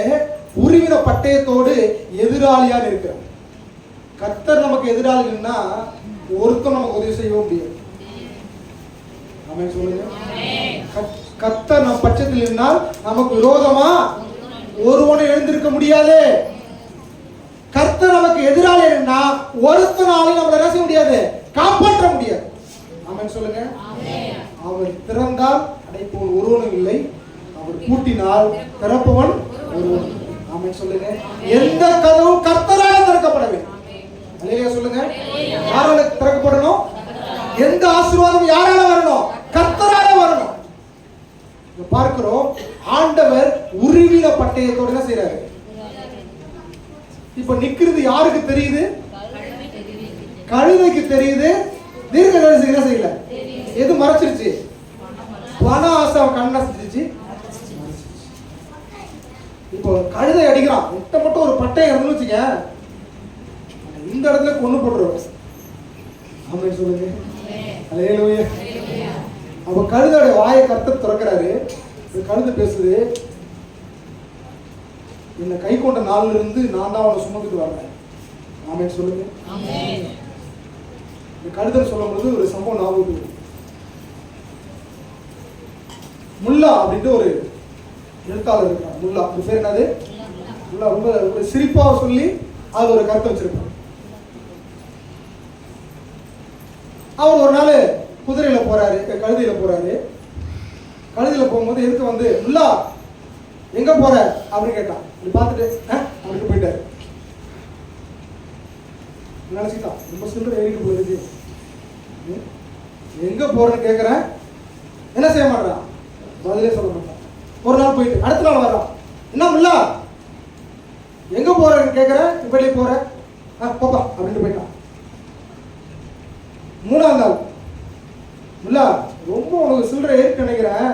உருவின பட்டயத்தோடு எதிராளியா இருக்கிறார். கர்த்தர் நமக்கு எதிராளின்னா ஒருத்தர் நமக்கு உதவி செய்ய முடியாது. ஆமென் சொல்லுங்க. கர்த்தர் நம் பட்சத்தில் இருந்தால் நமக்கு விரோதமா ஒருவனை எழுந்திருக்க முடியாது. கர்த்தர் நமக்கு எதிராளி இருந்தா ஒருத்தனாலும் நம்மளை என்ன செய்ய முடியாது, காப்பாற்ற முடியாது. ஆமென் சொல்லுங்க. அவர் திறந்தால் அடைப்பவன் ஒருவனும் இல்லை, அவர் பூட்டினால் திறப்பவன் ஒருவன். ஆமென் சொல்லுங்க. எந்த கதவும் கர்த்தரால் திறக்கப்பட வேண்டும். அல்லேலூயா சொல்லுங்க. யாரால திறக்கப்படணும்? எந்த ஆசீர்வாதம் யாரால வரணும்? கர்த்தரால வரணும். பார்க்கிறோம், ஆண்டவர் உருவின பட்டயத்தோட என்ன செய்றாரு. இப்ப நிக்கிறது யாருக்கு தெரியுது? கழுதைக்கு தெரியுது. தீர்க்கதரிசி என்ன செய்யல, எது மறைச்சிருச்சு? பண ஆசை கண்ணை செஞ்சிருச்சு. இப்போ கழுதை அடிக்கிறான், இட்ட மட்டும் ஒரு பட்டயம் இருந்து வச்சுக்க, இந்த இடத்துல கொண்டு போட்டுருவோம். ஆமென் சொல்லுங்க. அல்லேலூயா. அப்ப கழுதையோட வாயை கர்த்தர் திறக்கிறாரு. கழுதை பேசுது, என்னை கை கொண்ட நாள்ல இருந்து நான் தான் அவனை சுமந்துட்டு வரேன். ஆமென் சொல்லுங்க. இந்த கழுதை சொல்லும் பொழுது ஒரு சம்பவம் ஞாபகம். முல்லா அப்படின்ட்டு ஒரு எழுத்தாளர் இருக்கான். முல்லா, அது பேர் என்னது? முல்லா. ரொம்ப ஒரு சிரிப்பா சொல்லி அது ஒரு கருத்தை வச்சிருப்பான். அவர் ஒரு நாள் குதிரையில போறாரு, கழுதையில போறாரு. கழுதையில போகும்போது எதுக்கு வந்து, முல்லா எங்க போற அப்படின்னு கேட்டான். இப்படி பார்த்துட்டு அப்படின்னு போயிட்டாரு. நினைச்சுட்டான், ரொம்ப சில்லறை ஏறிட்டு போயிருக்கு. எங்க போறேன்னு கேட்கிறேன், என்ன செய்ய மாட்டான், பதிலே சொல்ல மாட்டான். ஒரு நாள் போயிட்டு அடுத்த நாள் வர்றான். என்ன முல்லா எங்க போறேன்னு கேட்கிறேன், இப்படி போற, போப்பா அப்படின்ட்டு போயிட்டான். மூணாவது நாள், முல்லா ரொம்ப உனக்கு சில்லறை ஏறிட்டு நினைக்கிறேன்,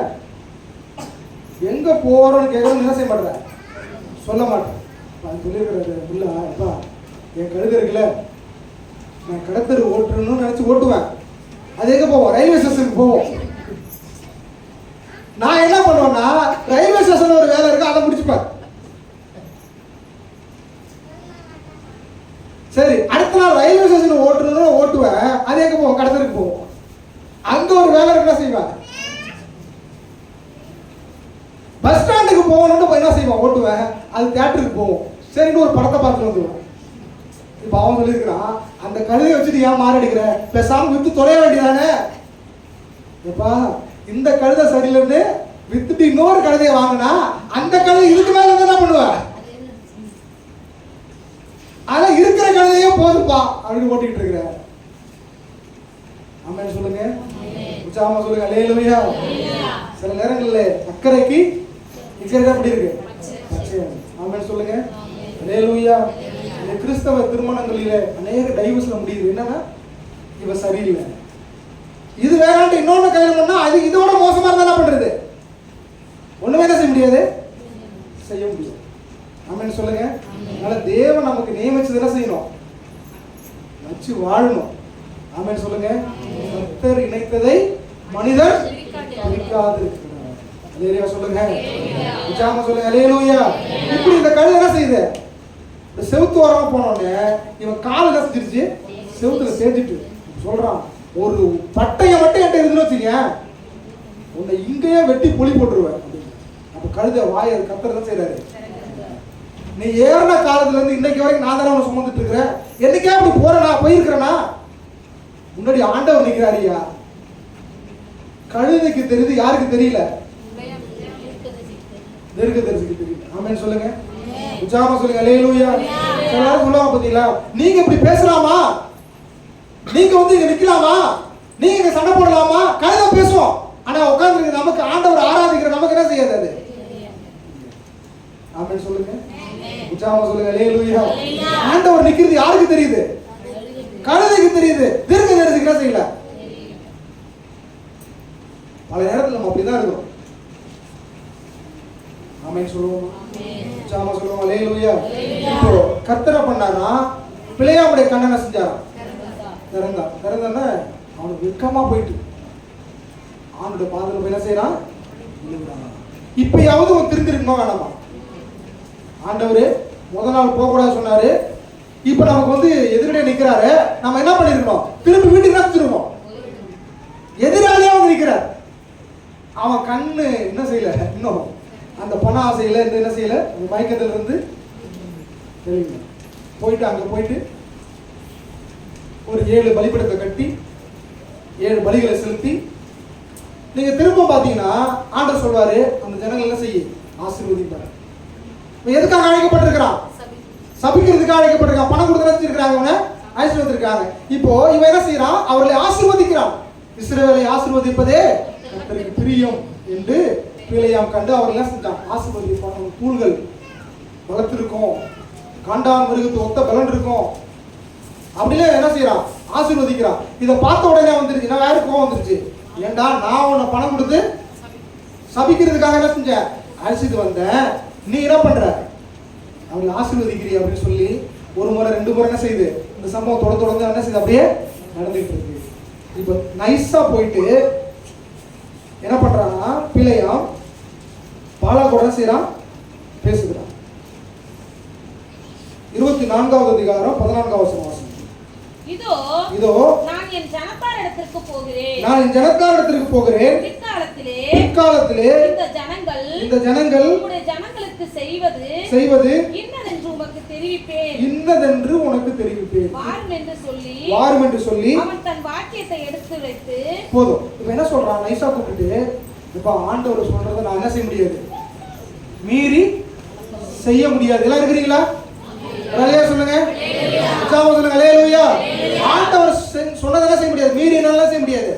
எங்க போறோம்னு கேட்கறது என்ன செய்ய மாட்டேன், சொல்ல மாட்டேன். அது சொல்லியிருக்கிறாரு, முல்லா எப்பா என் கழுதை இருக்குல்ல, நான் கடத்தரு ஓட்டுறணும்னு நினைச்சு ஓட்டுவேன். அது எங்க போவோம்? ரயில்வே ஸ்டேஷனுக்கு போவோம். நான் என்ன பண்ணுவேன்னா, ரயில்வே ஸ்டேஷன்ல ஒரு வேலை இருக்கு, அதை முடிச்சுப்பேன். சரி, அடுத்த நாள் ரயில்வே ஸ்டேஷன் ஓட்டுறதுன்னு ஓட்டுவேன். அது எங்க போவோம்? கடத்தருக்கு போவோம். அங்க ஒரு வேலை இருக்குன்னா செய்வேன். பஸ் ஸ்டாண்டுக்கு போகணும்னு என்ன செய்வோம்? ஓட்டுவேன். அது தியேட்டருக்கு போவோம். சரின்னு ஒரு படத்தை பார்த்துட்டு வந்துடுவோம். இப்ப அவன் சொல்லியிருக்கிறான், அந்த கழுதையை வச்சுட்டு ஏன் மாரடிக்கிற, பேசாம வித்து தொலைய வேண்டியதானே. எப்பா, இந்த கழுதை சரியில்லைன்னு வித்துட்டு இன்னொரு கழுதையை வாங்கினா அந்த கழுதை இதுக்கு மேல என்ன பண்ணுவேன்? ஆனா இருக்கிற கழுதையே போதுப்பா அப்படின்னு ஓட்டிட்டு இருக்கிற. ஆமென் சொல்லுங்க. உச்சாம சொல்லுங்க. அல்லேலூயா. சில நேரங்கள்ல அக்கறைக்கு இக்கறை அப்படி இருக்கு. ஆமென் சொல்லுங்க. அல்லேலூயா. இந்த கிறிஸ்தவ திருமணங்களிலே அநேக டைவர்ஸ்ல முடியுது. என்னன்னா, இவ சரியில்லை, இது வேறாண்டு இன்னொன்னு கல்யாணம் பண்ணா அது இதோட மோசமா இருந்தா என்ன பண்றது? ஒண்ணுமே என்ன செய்ய முடியாது, செய்ய முடியாது. ஆமென் சொல்லுங்க. அதனால தேவன் நமக்கு நியமிச்சது என்ன செய்யணும்? வச்சு வாழணும். ஆமென் சொல்லுங்க. கர்த்தர் இணைத்ததை மனிதர் பிரிக்காது இருக்கிறார். அல்லேலூயா சொல்லுங்க. உச்சாம சொல்லுங்க. அல்லேலூயா. இப்படி இந்த கழுதை என்ன செய்யுது? இந்த செவுத்து ஓரமா போனோடனே இவன் கால் என்ன செஞ்சிருச்சு? செவுத்துல சேர்த்துட்டு சொல்றான், ஒரு பட்டையை மட்டும் என்கிட்ட இருந்துன்னு வச்சுக்க, உன்னை இங்கேயே வெட்டி பொலி போட்டுருவேன். அப்ப கழுதை வாயை கத்தர் தான் செய்யறாரு. நீ ஏறின காலத்துல இருந்து இன்னைக்கு வரைக்கும் நான் தானே உன்னை சுமந்துட்டு இருக்கிறேன். என்னைக்கே அப்படி போறேனா, போயிருக்கிறேனா? முன்னாடி ஆண்டவர் நிற்கிறாரியா. கழுதைக்கு தெரியுது, யாருக்கு தெரியல? தீர்க்கதரிசிக்கு தெரியல. ஆமென் சொல்லுங்க. உச்சாம சொல்லுங்க. அல்லேலூயா. எல்லாரும் சொல்லுவாங்க பாத்தீங்களா, நீங்க இப்படி பேசலாமா, நீங்க வந்து இங்க நிக்கலாமா, நீங்க இங்க சண்டை போடலாமா? கழுதை பேசுவோம். ஆனா உட்கார்ந்து நமக்கு ஆண்டவர் ஆராதிக்கிற நமக்கு என்ன செய்யாது அது? ஆமென் சொல்லுங்க. உச்சாம சொல்லுங்க. அல்லேலூயா. ஆண்டவர் நிக்கிறது யாருக்கு தெரியுது? கழுதைக்கு தெரியுது. தீர்க்கதரிசிக்கு என்ன செய்யல? பல நேரத்தில் நம்ம அப்படிதான் இருக்கிறோம். ஆமென் சொல்லுவோம். உச்சாம சொல்லுவோம். அல்லேலூயா. இப்போ கர்த்தரை பண்ணாரா, பிள்ளையாமுடைய கண்ணனை செஞ்சாரா? திறந்தானே அவனுக்கு வெக்கமா போயிட்டு ஆணுடைய பாதத்துல போய் என்ன செய்யறான்? இப்பயாவது அவன் திருந்திருக்கணும் வேணாமா? ஆண்டவரு முத நாள் போக கூடாது சொன்னாரு. இப்ப நமக்கு வந்து எதிரே நிக்கிறாரு, நம்ம என்ன பண்ணிருக்கணும்? திரும்பி வீட்டுக்கு நினைச்சிருக்கோம். எதிராளியா வந்து நிக்கிறார். அவன் கண்ணு என்ன செய்யல, இன்னும் அந்த பண ஆசையில என்ன செய்யல, மயக்கத்துல இருந்து போயிட்டு அங்க போயிட்டு ஒரு 7 பலிபீடத்தை கட்டி 7 பலிகளை செலுத்தி நீங்க திரும்ப பாத்தீங்கன்னா ஆண்டவர் சொல்வாரு, அந்த ஜனங்கள் என்ன செய்ய? ஆசீர்வதிப்பாரு. எதுக்காக அழைக்கப்பட்டிருக்கிறான்? சபிக்கிறதுக்காக அழைக்கப்பட்டிருக்கான். பணம் கொடுத்து நினைச்சிருக்கிறாங்க, அவனை ஆசீர்வதிருக்காங்க. இப்போ இவன் என்ன செய்யறான்? அவர்களை ஆசீர்வதிக்கிறான். இஸ்ரவேலை ஆசீர்வதிப்பதே கர்த்தருக்கு பிரியம் என்று பிள்ளையாம் கண்டு அவர்கள் என்ன செஞ்சான்? ஆசீர்வதிப்பான். தூள்கள் பலத்திருக்கும், காண்டான் மிருகத்து ஒத்த பலன் இருக்கும். அப்படியே என்ன செய்யறான்? ஆசீர்வதிக்கிறான். இதை பார்த்த உடனே வந்துருச்சு, நான் வேற கோவம் வந்துருச்சு. ஏண்டா, நான் உன்னை பணம் கொடுத்து சபிக்கிறதுக்காக என்ன செஞ்சேன்? அழைச்சிட்டு வந்தேன், நீ என்ன பண்ற? அவங்களை ஆசீர்வதிக்கிறீ அப்படின்னு சொல்லி ஒரு முறை 2 முறை என்ன செய்யுது? இந்த சம்பவம் தொடர்ந்து என்ன செய்யுது? அப்படியே நடந்துட்டு இருக்கு. இப்ப நைஸா போயிட்டு என்ன பண்றான்னா, பிள்ளையாம் பாலாகோட செய்யறான், பேசுகிறான். 24வது அதிகாரம் 14வது வசனம். இதோ நான் என் ஜனத்தாரிடத்திற்கு போகிறேன். பிற்காலத்திலே இந்த ஜனங்கள் உம்முடைய ஜனங்களுக்கு செய்வது இன்னதென்று உனக்கு தெரிவிப்பேன். வாரும் என்று சொல்லி அவன் தன் வாக்கியத்தை எடுத்து வைத்து போதும். இப்ப என்ன சொல்றான்? நைசா கூப்பிட்டு, இப்ப ஆண்டவர் சொல்றதை நான் என்ன செய்ய முடியாது, மீறி செய்ய முடியாது. எல்லாம் இருக்கிறீங்களா? சொல்லுங்க. சொல்லுங்க. அல்லேலூயா. ஆண்டவர் சொன்னதெல்லாம் செய்ய முடியாது, மீறி என்னால செய்ய முடியாது,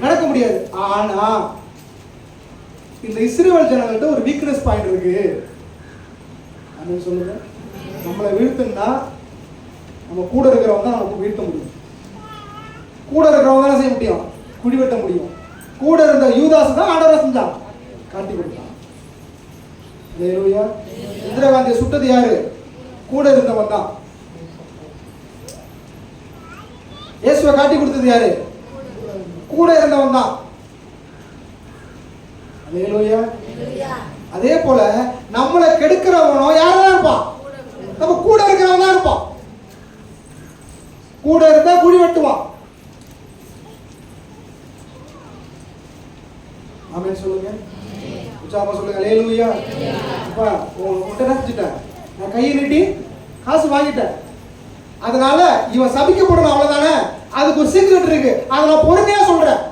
நடக்க முடியாது. ஆனா இந்த இஸ்ரவேல் ஜனங்கள்ட்ட ஒரு வீக்னஸ் பாயிண்ட் இருக்கு. அப்படின்னு சொல்லுங்க. நம்மளை வீழ்த்துனா நம்ம கூட இருக்கிறவங்க தான் நமக்கு வீழ்த்த முடியும். கூட இருக்கிறவங்க தான் செய்ய முடியும், குடி வெட்ட முடியும். கூட இருந்த யூதாஸ் தான் ஆண்டவரை செஞ்சான், காட்டி கொடுத்தான். அல்லேலூயா. இந்திரா காந்தியை சுட்டது யாரு? கூட இருந்தவன் தான். இயேசுவை காட்டி கொடுத்தது யாரு? கூட இருந்தவன் தான். அல்லேலூயா. அதே போல நம்மளை கெடுக்கிறவனோ யாரா இருப்பான்? நம்ம கூட இருக்கிறவன் தான் இருப்பான். கூட இருந்தா குழி வெட்டுவான். ஆமென் சொல்லுங்க. உச்சாம சொல்லுங்க. அல்லேலூயா. அப்பா உன்கிட்ட நினைச்சிட்டேன், நான் கையை நீட்டி காசு வாங்கிட்டேன், அதனால இவன் சபிக்கப்படணும் அவ்வளவுதானே, அதுக்கு ஒரு சீக்ரெட் இருக்கு, அதை நான் பொறுமையா சொல்றேன்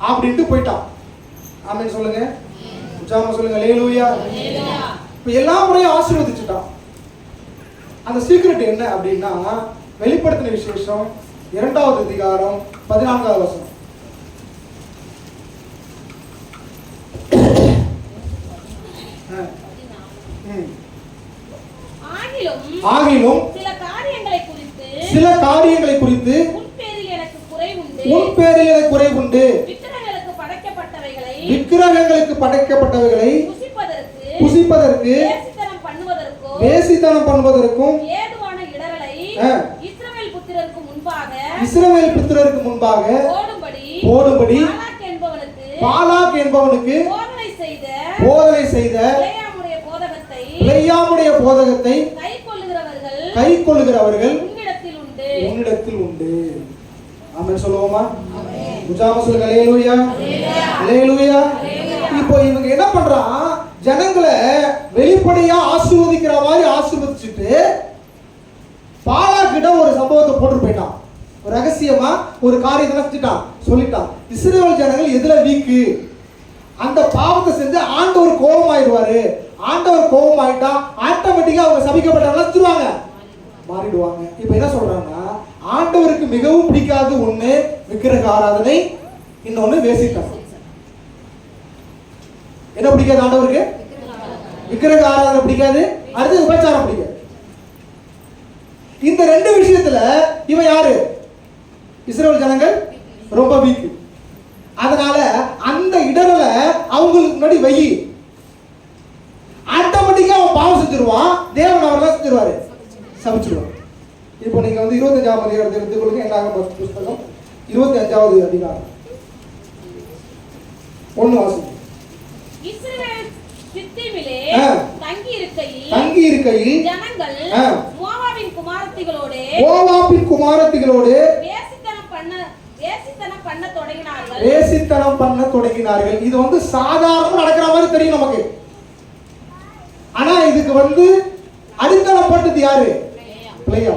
அப்படின்ட்டு போயிட்டான். ஆமென் சொல்லுங்க. உச்சாம சொல்லுங்க. அல்லேலூயா. இப்ப எல்லா முறையும் ஆசீர்வதிச்சுட்டான். அந்த சீக்ரெட் என்ன அப்படின்னா, வெளிப்படுத்தின விசேஷம் 2வது அதிகாரம் 14வது வசனம். ஆகிலும் சில காரியங்களை குறித்து உன் பேரில் எனக்கு குறை உண்டு. விக்கிரகங்களுக்கு படைக்கப்பட்டவைகளை புசிப்பதற்கு வேசித்தனம் பண்ணுவதற்கும் இஸ்ரவேல் புத்திரருக்கு முன்பாக போடும்படி பாலாக் என்பவனுக்கு போதனை செய்த பிலேயாமுடைய போதகத்தை கைக்கொள்ளுகிறவர்கள் உன்னிடத்தில் உண்டு. ஆமென் சொல்லுவோமா? உச்சாம சொல்லுங்க. அல்லேலூயா. அல்லேலூயா. இப்போ இவங்க என்ன பண்றான், ஜனங்களை வெளிப்படையா ஆசீர்வதிக்கிற மாதிரி ஆசீர்வதிச்சுட்டு பாலாக்கிட்ட ஒரு சம்பவத்தை போட்டு போயிட்டான். ஒரு ரகசியமா ஒரு காரியத்தை செஞ்சுட்டான், சொல்லிட்டான். இஸ்ரவேல் ஜனங்கள் எதுல வீக்கு, அந்த பாவத்தை செஞ்சு ஆண்டவர் கோபம் ஆயிடுவாரு. ஆண்டவர் கோபம் ஆயிட்டா ஆட்டோமேட்டிக்கா அவங்க சபிக்கப்பட்டவங்க மாறிடுவாங்க. இப்ப என்ன சொல்றாங்கன்னா, ஆண்டவருக்கு மிகவும் பிடிக்காத ஒண்ணு விக்கிரக ஆராதனை, இன்னொன்னு வேசித்தனம். என்ன பிடிக்காது ஆண்டவருக்கு? விக்கிரக ஆராதனை பிடிக்காது, அடுத்து உபச்சாரம் பிடிக்காது. இந்த ரெண்டு விஷயத்துல இவன் யாரு? இஸ்ரவேல் ஜனங்கள் ரொம்ப வீக். அதனால அந்த இடரல அவங்களுக்கு முன்னாடி வை, ஆட்டோமேட்டிக்கா அவன் பாவம் செஞ்சிருவான், தேவன் அவரை செஞ்சிருவாரு, சபிச்சிருவான். இப்போ நீங்க வந்து 25ஆம் அதிகாரத்தை எடுத்துக்கொள்ளுங்க. என்னாகும் புஸ்தகம் 25வது அதிகாரம் 1 வாசிங்க. இஸ்ரவேல் சித்தீமிலே தங்கி இருக்கையில் ஜனங்கள் மோவாபின் குமாரத்திகளோடு வேசித்தனம் பண்ண தொடங்கினார்கள். இது வந்து சாதாரணமா நடக்கிற மாதிரி தெரியும் நமக்கு. ஆனா இதுக்கு வந்து அடித்தளப்பட்டது யாரு? பிளேயா.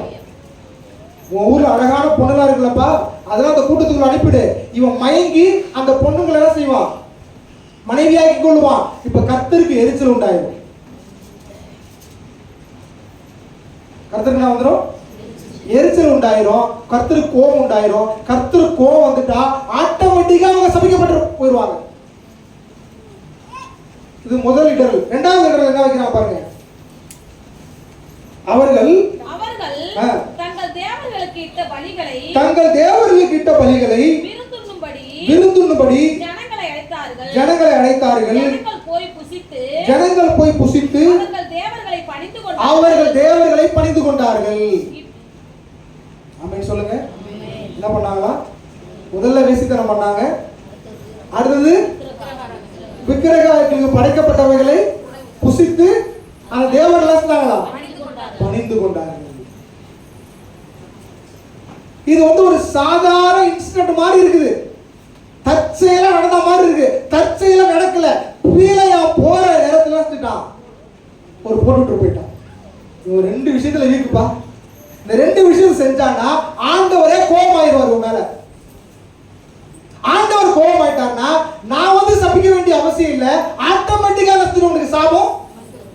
உன் ஊர்ல அழகான பொண்ணுலாம் இருக்குல்லப்பா, அதெல்லாம் அந்த கூட்டத்துக்குள்ள அனுப்பிடு. இவன் மயங்கி அந்த பொண்ணுங்களை எல்லாம் செய்வான், மனைவியாக்கி கொள்ளுவான். இப்ப கர்த்தருக்கு எரிச்சல் உண்டாயிரும். கர்த்தருக்கு என்ன வந்துடும்? எரிச்சல் உண்டாயிரும். கர்த்தருக்கு கோபம் உண்டாயிரும். கர்த்தருக்கு கோபம் வந்துட்டா ஆட்டோமேட்டிக்கா அவங்க சபிக்கப்பட்டு போயிடுவாங்க. இது முதல் இடரல். இரண்டாவது இடரல் என்ன வைக்கிறான் பாருங்க. அவர்கள் தங்கள் தேவர்களுக்கு இட்ட பலிகளை விருந்துண்ணும்படி ஜனங்களை அழைத்தார்கள். ஜனங்கள் போய் புசித்து அவர்கள் தேவர்களை பணிந்து கொண்டார்கள். ஆமென் சொல்லுங்க. என்ன பண்ணாங்களா? முதல்ல வேசித்தனம் பண்ணாங்க, அடுத்தது விக்கிரகங்களுக்கு படைக்கப்பட்டவைகளை புசித்து அந்த தேவர்களை பணிந்து கொண்டார்கள். இது வந்து ஒரு சாதாரண இன்சிடென்ட் மாதிரி இருக்குது, தற்செயலா நடந்த மாதிரி இருக்கு. தற்செயலா நடக்கல, பீலையா போற நேரத்துல செஞ்சுட்டான், ஒரு போட்டுட்டு போயிட்டான். இவன் ரெண்டு விஷயத்துல வீக்குப்பா. இந்த ரெண்டு விஷயம் செஞ்சான்னா ஆண்டவரே கோபமாயிருவார் உன் மேல. ஆண்டவர் கோபம் ஆயிட்டார்னா நான் வந்து சபிக்க வேண்டிய அவசியம் இல்ல, ஆட்டோமேட்டிக்கா உனக்கு சாபம்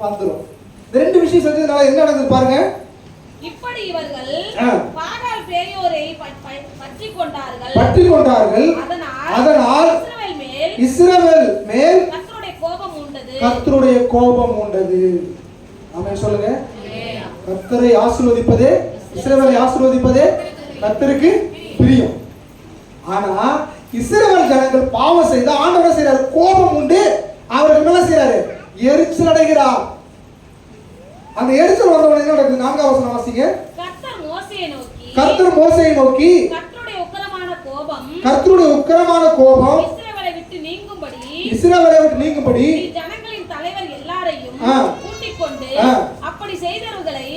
வந்துடும். இந்த ரெண்டு விஷயம் செஞ்சதுனால என்ன நடக்குது பாருங்க. இப்படி இவர்கள் பாகால் பேயோரை பற்றி கொண்டார்கள். அதனால் இஸ்ரவேல் மேல் கர்த்தருடைய கோபம் உண்டது. ஆமென் சொல்லுங்க. கர்த்தரை ஆசீர்வதிப்பதே, இஸ்ரவேலை ஆசீர்வதிப்பதே கர்த்தருக்கு பிரியம். ஆனா இஸ்ரவேல் ஜனங்கள் பாவம் செய்த ஆண்டவர் செய்யறாரு, கோபம் உண்டு. அவர்கள் என்ன செய்யறாரு? எரிச்சல் அடைகிறார். அந்த எரிச்சல் வந்தவங்க என்ன நடக்குது? 4வது வசனம் வாசிங்க. கர்த்தர் கர்த்தர் மோசேயை நோக்கி கர்த்தருடைய உக்கிரமான கோபம் இஸ்ரவேலை விட்டு நீங்கும்படி ஜனங்களின் தலைவர் எல்லாரையும் கூட்டிக் கொண்டு அப்படி செய்தவர்களை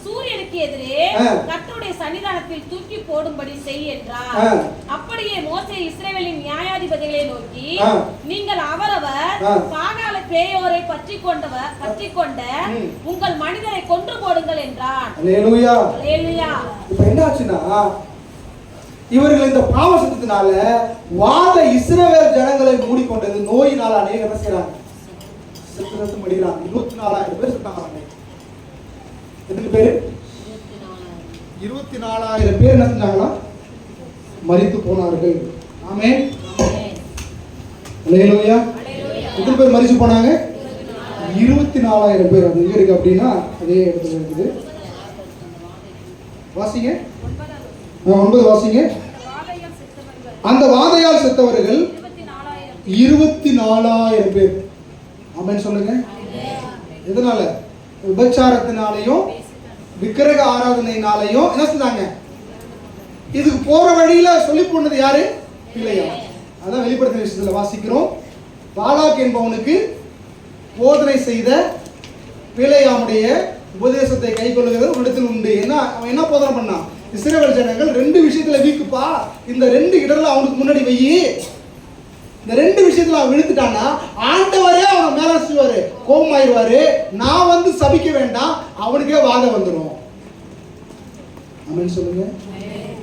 சூரியனுக்கு எதிரே கர்த்தருடைய சன்னிதானத்தில் தூக்கி போடும்படி செய் என்றார். அப்படியே மோசே இஸ்ரவேலின் நியாயாதிபதிகளை நோக்கி, நீங்கள் அவரவர் பாகால பேயோரை பற்றிக்கொண்ட உங்கள் மனிதரை கொன்று போடுங்கள் என்றார். அல்லேலூயா. இப்ப என்ன ஆச்சுன்னா, இவர்கள் இந்த பாவ சத்தத்தினால வாத இஸ்ரவேல் ஜனங்களை மூடிக்கொண்டது. நோயினால் அநேகர் என்ன செய்யறாங்க? செத்து மடிகிறாங்க. 24,000 பேர் செத்தாங்க. எத்தனை பேர்? 24,000 பேர் என்ன செஞ்சாங்களா? மரித்து போனார்கள். ஆமென். அல்லேலூயா. எத்தனை பேர் மரிச்சு போனாங்க? 24,000 பேர். அது எங்க இருக்கு அப்படின்னா அதே இடத்துல இருக்குது. வாசிங்க. 9 வாசிங்க. அந்த வாதையால் செத்தவர்கள் 24,000 பேர். ஆமென் சொல்லுங்க. எதனால? விபச்சாரத்தினாலையும் விக்கிரக ஆராதனையினாலையும் என்ன செஞ்சாங்க? இதுக்கு போற வழியில சொல்லி போனது யாரு? பிள்ளையா. அதான் வெளிப்படுத்தின விஷயத்துல வாசிக்கிறோம். பாலாக் என்பவனுக்கு போதனை செய்த பிள்ளையாமுடைய உபதேசத்தை கை கொள்ளுகிறது ஒரு இடத்தில் உண்டு. அவன் என்ன போதனை பண்ணான்? இஸ்ரவேல் ஜனங்கள் 2 விஷயத்துல வீக்குப்பா, இந்த 2 இடத்துல அவனுக்கு முன்னாடி வெயி, இந்த 2 விஷயத்துல அவன் விழுந்துட்டான்னா ஆண்டவரே அவன் மேல செய்வாரு, கோபமாயிருவாரு. நான் வந்து சபிக்க வேண்டாம், அவனுக்கே வாதம் வந்துடும். ஆமென் சொல்லுங்க.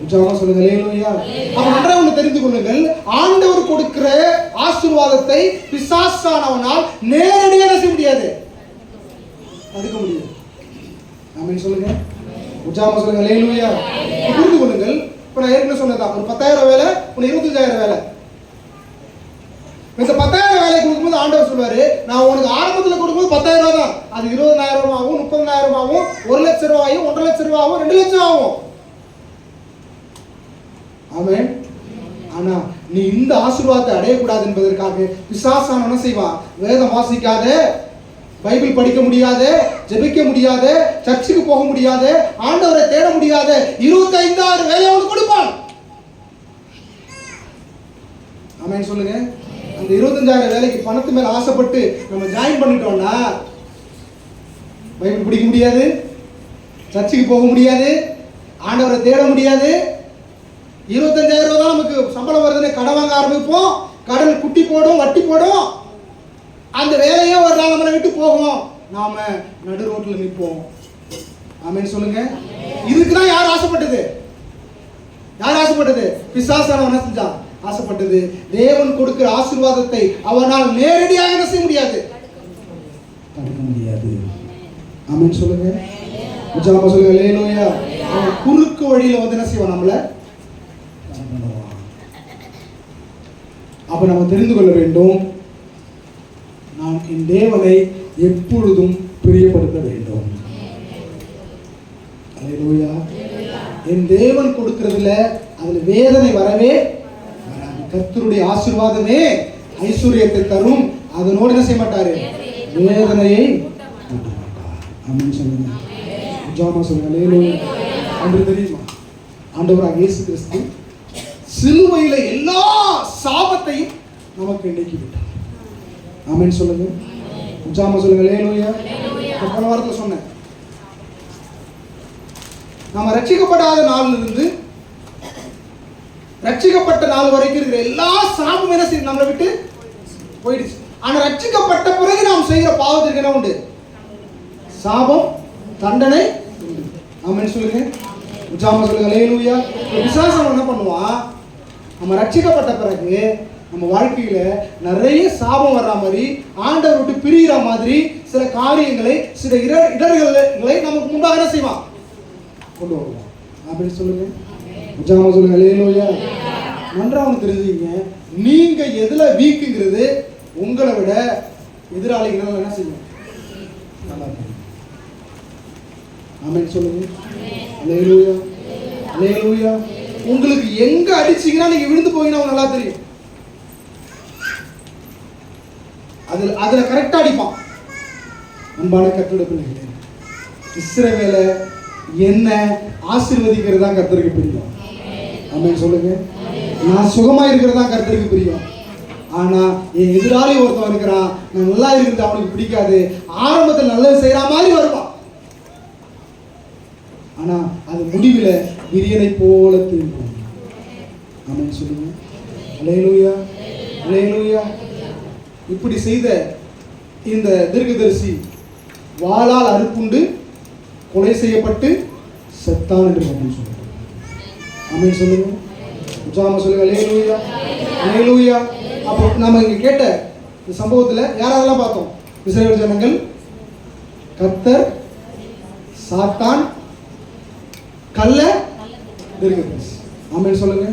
உற்சாகமா சொல்லுங்க. அல்லேலூயா. அப்ப நன்றாக தெரிந்து கொள்ளுங்கள், ஆண்டவர் கொடுக்கிற ஆசீர்வாதத்தை பிசாசானவனால் நேரடியாக செய்ய முடியாது, தடுக்க முடியாது. ஆமென் சொல்லுங்க. உற்சாகமா சொல்லுங்க. அல்லேலூயா. புரிந்து கொள்ளுங்கள். இப்ப நான் ஏற்கனவே சொன்னதான், ஒரு 10,000 வேலை, ஒரு 25,000 வேலை. இந்த 10,000 வேலை கொடுக்கும்போது ஆண்டவர் சொல்வாரு, நான் உனக்கு ஆரம்பத்தில் கொடுக்கும்போது 10,000 ரூபாய் தான், அது 20,000 ஆகும், 30,000 ஆகும், 1,00,000 ரூபாயும், 1,50,000 ஆகும், 2,00,000 ஆகும். ஆமென். ஆனா நீ இந்த ஆசீர்வாதத்தை அடையக்கூடாது என்பதற்காக பிசாசான என்ன செய்வான்? வேதம் வாசிக்காத, பைபிள் படிக்க முடியாத, ஜெபிக்க முடியாத, சர்ச்சுக்கு போக முடியாத, ஆண்டவரை தேட முடியாத 25,000 வேலை அவனுக்கு கொடுப்பான். ஆமென் சொல்லுங்க. அந்த 25,000 வேலைக்கு பணத்து மேல ஆசைப்பட்டு நம்ம ஜாயின் பண்ணிட்டோம்னா பைபிள் படிக்க முடியாது, சர்ச்சுக்கு போக முடியாது, ஆண்டவரை தேட முடியாது. 25,000 ரூபாய் தான் நமக்கு சம்பளம் வருதுன்னு கடன் வாங்க ஆரம்பிப்போம், கடன் குட்டி போடும், வட்டி போடும். அந்த வேலையே ஒரு நாள் நம்மளை விட்டு போகும், நாம நடு ரோட்ல நிற்போம். ஆமென் சொல்லுங்க. இதுக்குதான் யார் ஆசைப்பட்டது? யார் ஆசைப்பட்டது? பிசாசானவன் என்ன செஞ்சான்? ஆசைப்பட்டது. தேவன் கொடுக்கிற ஆசீர்வாதத்தை அவனால் நேரடியாக என்ன செய்ய முடியாது, தடுக்க முடியாது. ஆமென் சொல்லுங்க. உற்சாகமா சொல்லுங்க. அல்லேலூயா. அவன் குறுக்கு வழியில வந்து என்ன செய்வான்? நம்மள. அப்ப நம்ம தெரிந்து கொள்ள வேண்டும், நாம் என் தேவனை எப்பொழுதும் பிரியப்படுத்த வேண்டும். அல்லேலூயா. என் தேவன் கொடுக்கிறதுல அதுல வேதனை வரவே வராது. கர்த்தருடைய ஆசீர்வாதமே ஐஸ்வர்யத்தை தரும், அதனோடு என்ன செய்ய மாட்டாரு? வேதனையை கூட்ட மாட்டார். ஆமென் சொல்லுங்க. ஜாமா சொல்லுங்க. அல்லேலூயா. அன்று தெரியுமா, ஆண்டவராகிய இயேசு கிறிஸ்து சிலுவையில எல்லா சாபத்தையும் நமக்கு நீக்கி விட்டார். ஆமென் சொல்லுங்க. உற்சாகமா சொல்லுங்க. அல்லேலூயா. போன வாரத்துல சொன்னேன், நாம ரட்சிக்கப்படாத நாள்ல இருந்து ரட்சிக்கப்பட்ட நாள் வரைக்கும் இருக்கிற எல்லா சாபமும் என்ன செய்யும்? நம்மளை விட்டு போயிடுச்சு. ஆனா ரட்சிக்கப்பட்ட பிறகு நாம் செய்கிற பாவத்திற்கு என்ன உண்டு? சாபம், தண்டனை உண்டு. ஆமென் சொல்லுங்க. உற்சாகமா சொல்லுங்க. அல்லேலூயா. விசுவாசம் என்ன பண்ணுவான்? நம்ம ரட்சிக்கப்பட்ட பிறகு நம்ம வாழ்க்கையில நிறைய சாபம் வர்ற மாதிரி, ஆண்டவர் விட்டு பிரிகிற மாதிரி சில காரியங்களை, சில இடர்களை நமக்கு முன்பாக என்ன செய்வான்? கொண்டு வருவான். அப்படின்னு சொல்லுங்க. உற்சாகமா சொல்லுங்க. அல்லேலூயா. நன்றாக தெரிஞ்சுங்க, நீங்க எதுல வீக்குங்கிறது உங்களை விட எதிராளிகள் என்ன செய்யும்? நல்லா தெரியும். ஆமென் சொல்லுங்க. அல்லேலூயா. அல்லேலூயா. உங்களுக்கு எங்க அடிச்சீங்கன்னா நீங்க விழுந்து போவீங்கன்னா நல்லா தெரியும். அதுல கரெக்டா அடிப்பான். அன்பான கர்த்தருடைய பிள்ளைகளே, இஸ்ரவேலை என்ன ஆசீர்வதிக்கிறது தான் கர்த்தருக்கு பிரியம். ஆமென் சொல்லுங்க. நான் சுகமா இருக்கிறது தான் கர்த்தருக்கு பிரியம். ஆனா என் எதிராளி ஒருத்தன் இருக்கிறான், நான் நல்லா இருக்கிறது அவனுக்கு பிடிக்காது. ஆரம்பத்தில் நல்லது செய்யற மாதிரி வருவான், ஆனா அது முடிவில் விரியனை போல திரும்பும். ஆமென் சொல்லுங்க. அல்லேலூயா, அல்லேலூயா. இப்படி செய்த இந்த தீர்க்கதரிசி வாளால் அறுப்புண்டு கொலை செய்யப்பட்டு செத்தான் என்று சொல்லுங்க. ஆமென் சொல்லுங்க. உற்சாகமா சொல்லுங்க. அல்லேலூயா, அல்லேலூயா. அப்போ நம்ம இங்க கேட்ட இந்த சம்பவத்துல யாரெல்லாம் பார்த்தோம்? இஸ்ரவேல் ஜனங்கள், கர்த்தர், சாத்தான், கள்ள தீர்க்கதரிசி. ஆமென் சொல்லுங்க.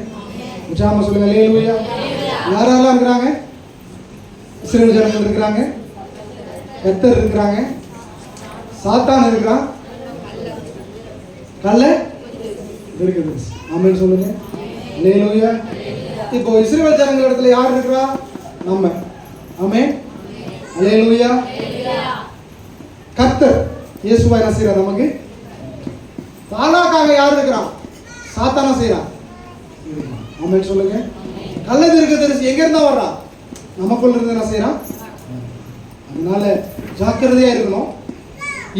உற்சாகமா சொல்லுங்க. அல்லேலூயா. யாரெல்லாம் இருக்கிறாங்க? இஸ்ரவேல் ஜனங்கள் இருக்கிறாங்க, கர்த்தர் இருக்கிறாங்க, சாத்தான் இருக்கிறான், கள்ள தீர்க்கதரிசி. ஆமென் சொல்லுங்க. அல்லேலூயா. இப்போ இஸ்ரவேல் ஜனங்கள் இடத்துல யார் இருக்கிறா? நம்ம. ஆமென். அல்லேலூயா. கர்த்தர் இயேசுவை என்ன செய்யறார்? நமக்கு பாலாக்காக யார் இருக்கிறான்? சாத்தானா செய்யறான். ஆமென் சொல்லுங்க. கள்ள தீர்க்கதரிசி எங்க இருந்தா வர்றான்? நமக்குள்ள இருந்து என்ன செய்யறான்? அதனால ஜாக்கிரதையா இருக்கணும்.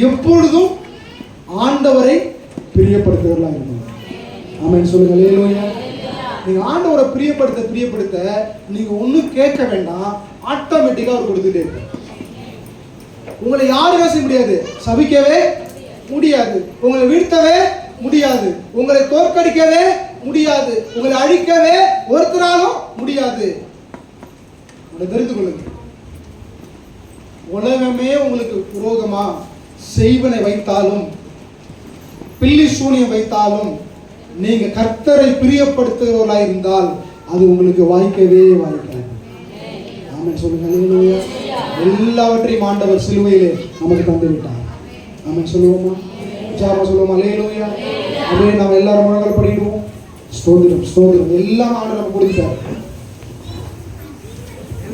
எப்பொழுதும் ஆண்டவரை பிரியப்படுத்துவதெல்லாம் இருக்கணும். ஆமென் சொல்லுங்க. அல்லேலூயா. நீங்க ஆண்டவரை பிரியப்படுத்த நீங்க ஒன்றும் கேட்க வேண்டாம், ஆட்டோமேட்டிக்கா அவர் கொடுத்துட்டே இருக்க. உங்களை யாரும் பேச முடியாது, சபிக்கவே முடியாது, உங்களை வீழ்த்தவே முடியாது, உங்களை தோற்கடிக்கவே முடியாது, உங்களை அழிக்கவே ஒருத்தராலும் முடியாது. தெரிந்து கொள்ளுங்க. உலகமே உங்களுக்கு விரோதமா செய்வனை வைத்தாலும், பில்லி சூனியம் வைத்தாலும், நீங்க கர்த்தரை பிரியப்படுத்துகிறவர்களாக இருந்தால் அது உங்களுக்கு வாய்க்கவே வாய்க்காது. ஆமென் சொல்லுங்க. அல்லேலூயா. எல்லாவற்றையும் ஆண்டவர் சிலுவையிலே நமக்கு தந்து விட்டார். ஆமென் சொல்லுவோமா? உற்சாகமா சொல்லுவோமா? அல்லேலூயா. அப்படியே நாம் எல்லாரும் முழங்கால் படிடுவோம். ஸ்தோத்திரம், ஸ்தோத்திரம். எல்லாம் ஆண்டவர் நமக்கு கொடுத்தார்.